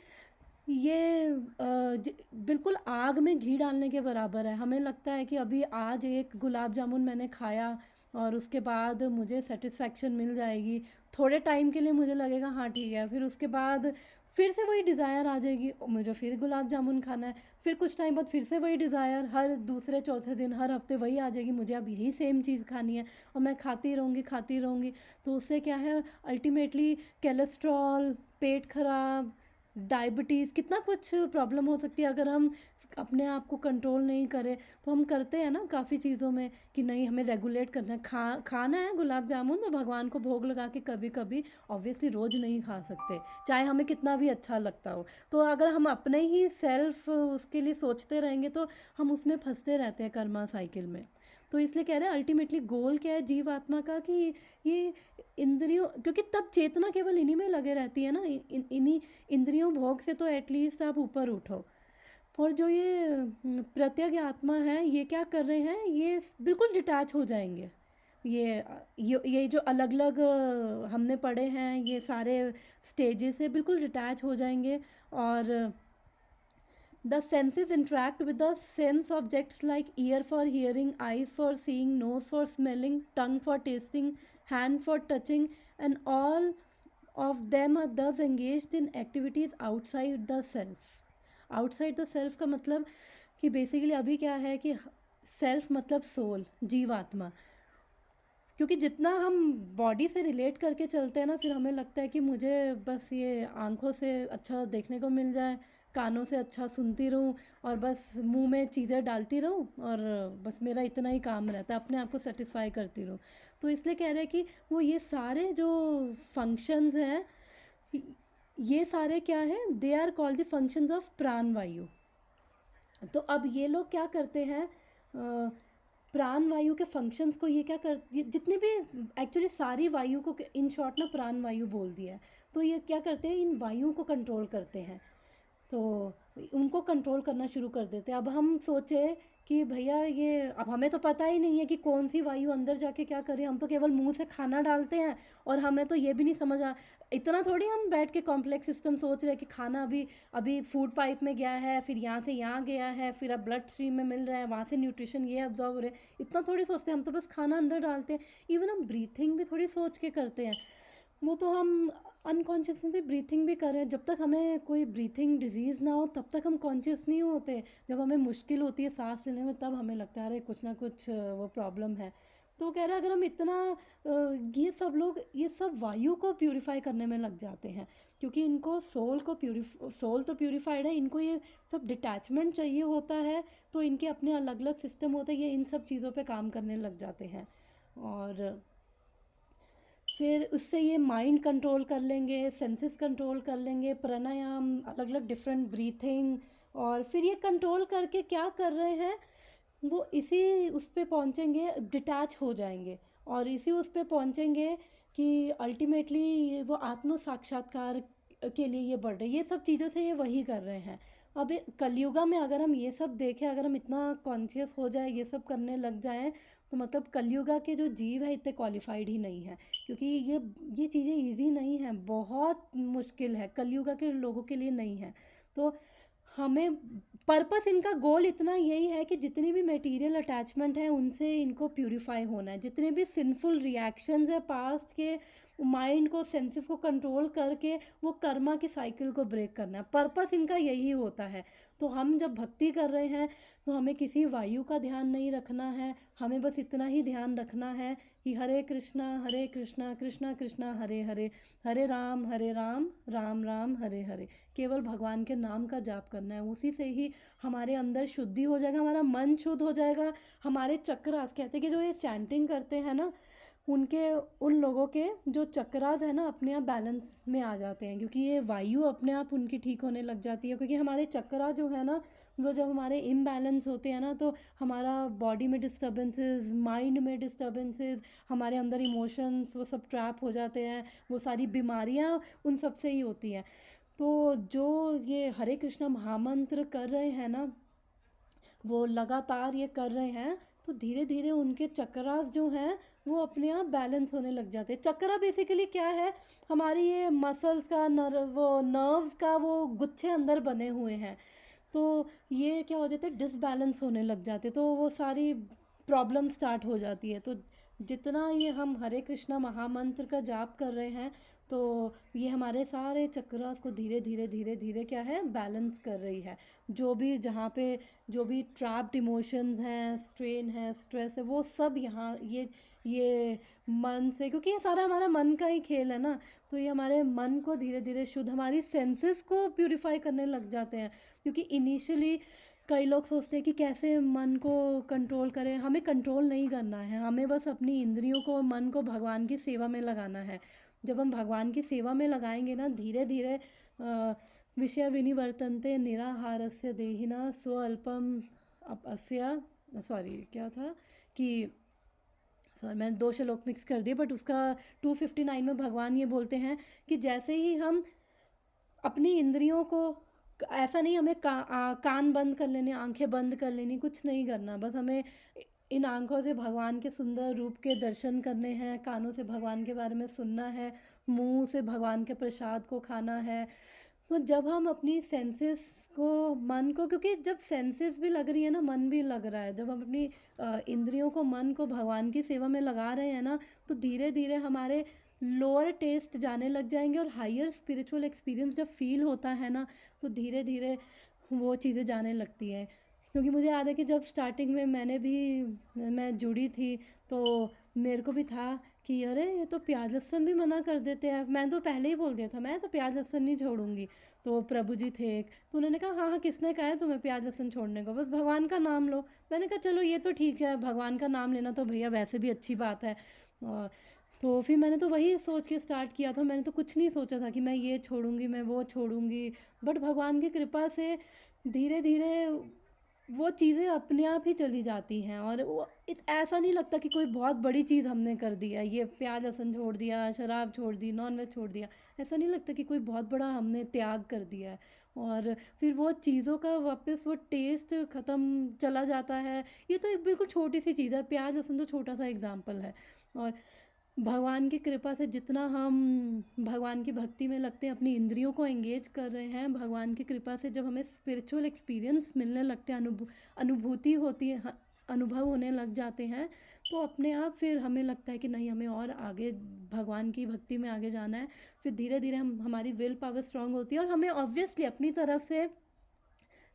ये बिल्कुल आग में घी डालने के बराबर है। हमें लगता है कि अभी आज एक गुलाब जामुन मैंने खाया और उसके बाद मुझे सेटिस्फैक्शन मिल जाएगी, थोड़े टाइम के लिए मुझे लगेगा हाँ ठीक है, फिर उसके बाद फिर से वही डिज़ायर आ जाएगी, मुझे फिर गुलाब जामुन खाना है। फिर कुछ टाइम बाद फिर से वही डिज़ायर, हर दूसरे चौथे दिन, हर हफ्ते वही आ जाएगी, मुझे अब यही सेम चीज़ खानी है, और मैं खाती रहूँगी। तो उससे क्या है, अल्टीमेटली कोलेस्ट्रॉल, पेट खराब, डायबिटीज़, कितना कुछ प्रॉब्लम हो सकती है अगर हम अपने आप को कंट्रोल नहीं करें। तो हम करते हैं ना काफ़ी चीज़ों में कि नहीं, हमें रेगुलेट करना है, खाना है गुलाब जामुन तो भगवान को भोग लगा के कभी कभी, ऑब्वियसली रोज़ नहीं खा सकते, चाहे हमें कितना भी अच्छा लगता हो। तो अगर हम अपने ही सेल्फ उसके लिए सोचते रहेंगे तो हम उसमें फंसते रहते हैं कर्मा साइकिल में। तो इसलिए कह रहे हैं अल्टीमेटली गोल क्या है जीव आत्मा का, कि ये इंद्रियों, क्योंकि तब चेतना केवल इन्हीं में लगे रहती है ना, इन्हीं इंद्रियों भोग से तो एटलीस्ट आप ऊपर उठो। और जो ये प्रत्यग आत्मा है, ये क्या कर रहे हैं, ये बिल्कुल डिटैच हो जाएंगे। ये जो अलग अलग हमने पढ़े हैं, ये सारे स्टेजेस से बिल्कुल डिटैच हो जाएंगे। और the senses interact with the sense objects like ear for hearing, eyes for seeing, nose for smelling, tongue for tasting, hand for touching, and all of them are thus engaged in activities outside the self। Outside the self का मतलब कि basically अभी क्या है कि self मतलब soul, जीवात्मा। क्योंकि जितना हम बॉडी से रिलेट करके चलते हैं ना, फिर हमें लगता है कि मुझे बस ये आँखों से अच्छा देखने को मिल जाए, कानों से अच्छा सुनती रहूं, और बस मुंह में चीज़ें डालती रहूं, और बस मेरा इतना ही काम रहता है, अपने आप को सेटिस्फाई करती रहूं। तो इसलिए कह रहे हैं कि वो ये सारे जो फंक्शंस हैं, ये सारे क्या हैं, they are called the functions of prana vayu. तो अब ये लोग क्या करते हैं, प्राण वायु के फंक्शंस को ये क्या कर, जितने भी एक्चुअली सारी वायु को इन शॉर्ट ना प्राण वायु बोल दिया है। तो ये क्या करते हैं, इन वायु को कंट्रोल करते हैं, तो उनको कंट्रोल करना शुरू कर देते हैं। अब हम सोचे कि भैया ये अब हमें तो पता ही नहीं है कि कौन सी वायु अंदर जाके क्या करे, हम तो केवल मुंह से खाना डालते हैं और हमें तो ये भी नहीं समझ आ इतना थोड़ी हम बैठ के कॉम्प्लेक्स सिस्टम सोच रहे हैं कि खाना अभी अभी फूड पाइप में गया है, फिर यहाँ से यहाँ गया है, फिर अब ब्लड स्ट्रीम में मिल रहा है, वहाँ से न्यूट्रिशन ये अब्जॉर्व हो रहे हैं, इतना थोड़ी सोचते हैं, हम तो बस खाना अंदर डालते हैं। इवन हम ब्रीथिंग भी थोड़ी सोच के करते हैं, वो तो हम अनकॉन्शियसली ब्रीथिंग भी कर रहे हैं। जब तक हमें कोई ब्रीथिंग डिजीज़ ना हो तब तक हम कॉन्शियस नहीं होते, जब हमें मुश्किल होती है सांस लेने में तब हमें लगता है अरे कुछ ना कुछ वो प्रॉब्लम है। तो वो कह रहा है अगर हम इतना ये सब लोग ये सब वायु को प्यूरिफाई करने में लग जाते हैं, क्योंकि इनको सोल तो प्यूरिफाइड है, इनको ये सब डिटैचमेंट चाहिए होता है, तो इनके अपने अलग अलग सिस्टम होते हैं, ये इन सब चीज़ों पे काम करने लग जाते हैं। और फिर उससे ये माइंड कंट्रोल कर लेंगे, सेंसेस कंट्रोल कर लेंगे, प्राणायाम अलग अलग डिफरेंट ब्रीथिंग, और फिर ये कंट्रोल करके क्या कर रहे हैं, वो इसी उस पे पहुँचेंगे, डिटैच हो जाएंगे और इसी उस पे पहुँचेंगे कि अल्टीमेटली वो आत्म साक्षात्कार के लिए ये बढ़ रहे हैं। ये सब चीज़ों से ये वही कर रहे हैं। अब कलयुगा में अगर हम ये सब देखें, अगर हम इतना कॉन्शियस हो जाए, ये सब करने लग जाएं, तो मतलब कलयुगा के जो जीव है इतने क्वालिफाइड ही नहीं है, क्योंकि ये चीज़ें इजी नहीं हैं, बहुत मुश्किल है, कलयुगा के लोगों के लिए नहीं है। तो हमें पर्पस इनका गोल इतना यही है कि जितनी भी मटेरियल अटैचमेंट है उनसे इनको प्यूरिफाई होना है, जितने भी सिंफुल रिएक्शंस है पास्ट के, माइंड को सेंसेस को कंट्रोल करके वो कर्मा की साइकिल को ब्रेक करना है, पर्पस इनका यही होता है। तो हम जब भक्ति कर रहे हैं तो हमें किसी वायु का ध्यान नहीं रखना है, हमें बस इतना ही ध्यान रखना है कि हरे कृष्णा कृष्णा कृष्णा हरे हरे, हरे राम राम राम हरे हरे, केवल भगवान के नाम का जाप करना है। उसी से ही हमारे अंदर शुद्धि हो जाएगा, हमारा मन शुद्ध हो जाएगा, हमारे चक्रास कहते हैं कि जो ये चैंटिंग करते हैं ना, उनके उन लोगों के जो चक्रास है ना अपने आप बैलेंस में आ जाते हैं, क्योंकि ये वायु अपने आप उनकी ठीक होने लग जाती है। क्योंकि हमारे चक्रा जो है ना, वो जब हमारे इम्बैलेंस होते हैं ना, तो हमारा बॉडी में डिस्टर्बेंसेस, माइंड में डिस्टर्बेंसेस, हमारे अंदर इमोशंस वो सब ट्रैप हो जाते हैं, वो सारी बीमारियां उन सब से ही होती हैं। तो जो ये हरे कृष्णा महामंत्र कर रहे हैं ना, वो लगातार ये कर रहे हैं, तो धीरे धीरे उनके चक्रास जो हैं वो अपने आप बैलेंस होने लग जाते हैं। चक्रा बेसिकली क्या है, हमारी ये मसल्स का वो नर्व्स का वो गुच्छे अंदर बने हुए हैं, तो ये क्या हो जाते हैं, डिसबैलेंस होने लग जाते हैं, तो वो सारी प्रॉब्लम स्टार्ट हो जाती है। तो जितना ये हम हरे कृष्णा महामंत्र का जाप कर रहे हैं, तो ये हमारे सारे चक्रास को धीरे धीरे धीरे धीरे क्या है, बैलेंस कर रही है। जो भी जहाँ पे जो भी ट्रैप्ड इमोशंस हैं, स्ट्रेन है, स्ट्रेस है, वो सब यहाँ ये मन से, क्योंकि ये सारा हमारा मन का ही खेल है ना, तो ये हमारे मन को धीरे धीरे शुद्ध, हमारी सेंसेस को प्यूरिफाई करने लग जाते हैं। क्योंकि इनिशियली कई लोग सोचते हैं कि कैसे मन को कंट्रोल करें, हमें कंट्रोल नहीं करना है, हमें बस अपनी इंद्रियों को, मन को भगवान की सेवा में लगाना है। जब हम भगवान की सेवा में लगाएंगे ना, धीरे धीरे विषय विनिवर्तन्ते निराहारस्य देहिना स्वल्पम अपस्य, सॉरी क्या था कि, सॉरी मैंने दो श्लोक मिक्स कर दिए, बट उसका 259 में भगवान ये बोलते हैं कि जैसे ही हम अपनी इंद्रियों को, ऐसा नहीं हमें कान बंद कर लेने, आंखें बंद कर लेनी, कुछ नहीं करना, बस हमें इन आंखों से भगवान के सुंदर रूप के दर्शन करने हैं, कानों से भगवान के बारे में सुनना है, मुंह से भगवान के प्रसाद को खाना है। तो जब हम अपनी सेंसेस को, मन को, क्योंकि जब सेंसेस भी लग रही है ना, मन भी लग रहा है, जब हम अपनी इंद्रियों को, मन को भगवान की सेवा में लगा रहे हैं ना, तो धीरे धीरे हमारे लोअर टेस्ट जाने लग जाएंगे, और हायर स्पिरिचुअल एक्सपीरियंस जब फील होता है ना, तो धीरे धीरे वो चीज़ें जाने लगती हैं। क्योंकि मुझे याद है कि जब स्टार्टिंग में मैं जुड़ी थी, तो मेरे को भी था कि अरे ये तो प्याज लहसुन भी मना कर देते हैं, मैं तो पहले ही बोल दिया था मैं तो प्याज लहसुन नहीं छोड़ूंगी। तो प्रभु जी थे एक, तो उन्होंने कहा हाँ हाँ किसने कहा है तुम्हें प्याज लहसुन छोड़ने को, बस भगवान का नाम लो। मैंने कहा चलो ये तो ठीक है, भगवान का नाम लेना तो भैया वैसे भी अच्छी बात है। और तो फिर मैंने तो वही सोच के स्टार्ट किया था, मैंने तो कुछ नहीं सोचा था कि मैं ये छोड़ूंगी, मैं वो छोड़ूंगी, बट भगवान की कृपा से धीरे धीरे वो चीज़ें अपने आप ही चली जाती हैं, और वो ऐसा नहीं लगता कि कोई बहुत बड़ी चीज़ हमने कर दी है, ये प्याज लहसुन छोड़ दिया, शराब छोड़ दी, नॉन वेज छोड़ दिया, ऐसा नहीं लगता कि कोई बहुत बड़ा हमने त्याग कर दिया है। और फिर वो चीज़ों का वापस वो टेस्ट ख़त्म चला जाता है। ये तो एक बिल्कुल छोटी सी चीज़ है, प्याज लहसुन तो छोटा सा एग्जाम्पल है। और भगवान की कृपा से जितना हम भगवान की भक्ति में लगते हैं, अपनी इंद्रियों को एंगेज कर रहे हैं, भगवान की कृपा से जब हमें स्पिरिचुअल एक्सपीरियंस मिलने लगते हैं, अनुभूति होती है, अनुभव होने लग जाते हैं, तो अपने आप फिर हमें लगता है कि नहीं, हमें और आगे भगवान की भक्ति में आगे जाना है। फिर धीरे धीरे हमारी विल पावर स्ट्रांग होती है और हमें ऑब्वियसली अपनी तरफ से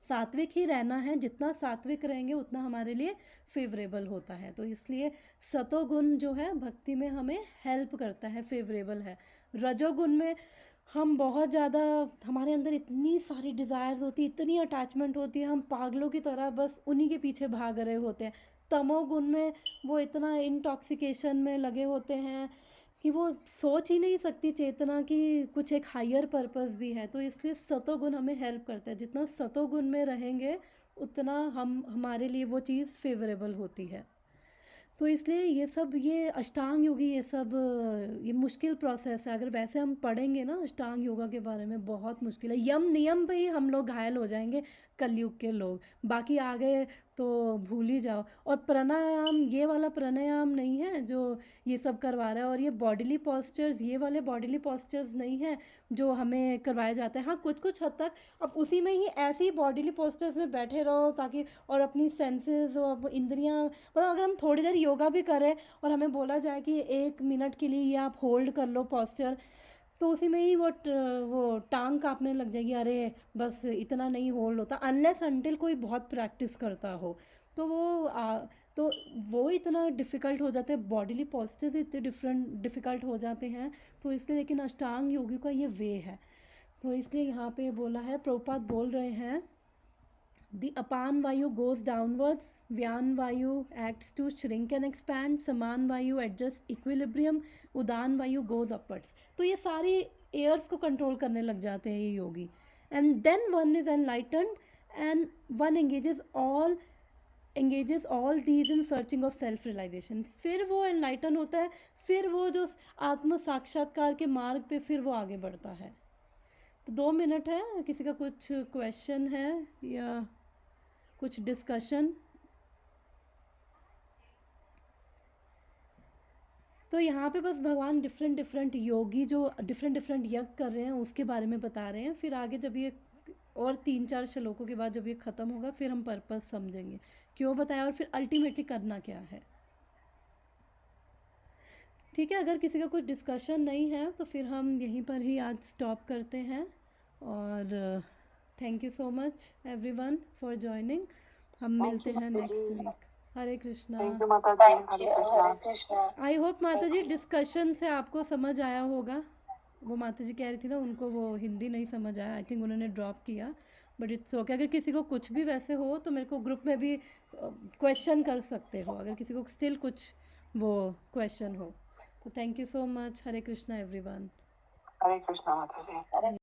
सात्विक ही रहना है। जितना सात्विक रहेंगे उतना हमारे लिए फेवरेबल होता है। तो इसलिए सतोगुण जो है भक्ति में हमें हेल्प करता है, फेवरेबल है। रजोगुण में हम बहुत ज़्यादा, हमारे अंदर इतनी सारी डिज़ायर्स होती है, इतनी अटैचमेंट होती है, हम पागलों की तरह बस उन्हीं के पीछे भाग रहे होते हैं। तमोगुण में वो इतना इंटॉक्सिकेशन में लगे होते हैं कि वो सोच ही नहीं सकती चेतना कि कुछ एक हायर पर्पस भी है। तो इसलिए सतोगुण हमें हेल्प करता है। जितना सतोगुण में रहेंगे उतना हमारे लिए वो चीज़ फेवरेबल होती है। तो इसलिए ये सब, ये अष्टांग योगी, ये सब ये मुश्किल प्रोसेस है। अगर वैसे हम पढ़ेंगे ना अष्टांग योगा के बारे में, बहुत मुश्किल है। यम नियम पे ही हम लोग घायल हो जाएंगे कलयुग के लोग, बाकी आगे तो भूल ही जाओ। और प्राणायाम, ये वाला प्राणायाम नहीं है जो ये सब करवा रहा है, और ये बॉडीली पॉस्चर्स, ये वाले बॉडीली पॉस्चर्स नहीं है जो हमें करवाए जाते हैं। हाँ, कुछ कुछ हद तक अब उसी में ही ऐसे ही बॉडीली पॉस्चर्स में बैठे रहो ताकि, और अपनी सेंसेस और इंद्रियां, मतलब अगर हम थोड़ी देर योगा भी करें और हमें बोला जाए कि 1 मिनट के लिए ये आप होल्ड कर लो पॉस्चर, तो उसी में ही वो टांग कांपने लग जाएगी। अरे बस इतना नहीं होल्ड होता, अनलेस अनटिल कोई बहुत प्रैक्टिस करता हो। तो तो वो इतना डिफ़िकल्ट हो जाते हैं, बॉडीली पॉस्चर्स इतने डिफ़िकल्ट हो जाते हैं। तो इसलिए, लेकिन अष्टांग योगी का ये वे है। तो इसलिए यहाँ पे बोला है, प्रभुपाद बोल रहे हैं, The Apan Vayu goes downwards, Vyan Vayu acts to shrink and expand, Saman Vayu adjusts equilibrium, Udan Vayu goes upwards. तो ये सारी एयर्स को कंट्रोल करने लग जाते हैं ये योगी। And then one is enlightened and one engages all these in searching of self realization। फिर वो एनलाइटन होता है, फिर वो जो आत्म साक्षात्कार के मार्ग पे फिर वो आगे बढ़ता है। तो 2 मिनट है, किसी का कुछ क्वेश्चन है या कुछ डिस्कशन? तो यहाँ पे बस भगवान डिफरेंट योगी जो डिफरेंट यज्ञ कर रहे हैं उसके बारे में बता रहे हैं। फिर आगे जब ये और 3-4 श्लोकों के बाद जब ये ख़त्म होगा फिर हम पर्पस समझेंगे क्यों बताया और फिर अल्टीमेटली करना क्या है। ठीक है, अगर किसी का कुछ डिस्कशन नहीं है तो फिर हम यहीं पर ही आज स्टॉप करते हैं। और thank you so much everyone for joining. हम मिलते हैं next week. Hare Krishna. Thank you Mata ji, Hare Krishna. Krishna. I hope Mata ji discussion से आपको समझ आया होगा। वो माता जी कह रही थी ना, उनको वो हिंदी नहीं समझ आया, आई थिंक उन्होंने ड्रॉप किया, बट इट्स ओके। अगर किसी को कुछ भी वैसे हो तो मेरे को ग्रुप में भी क्वेश्चन कर सकते हो, अगर किसी को स्टिल कुछ वो क्वेश्चन हो तो। Thank you so much. Hare Krishna everyone. Hare Krishna माता जी।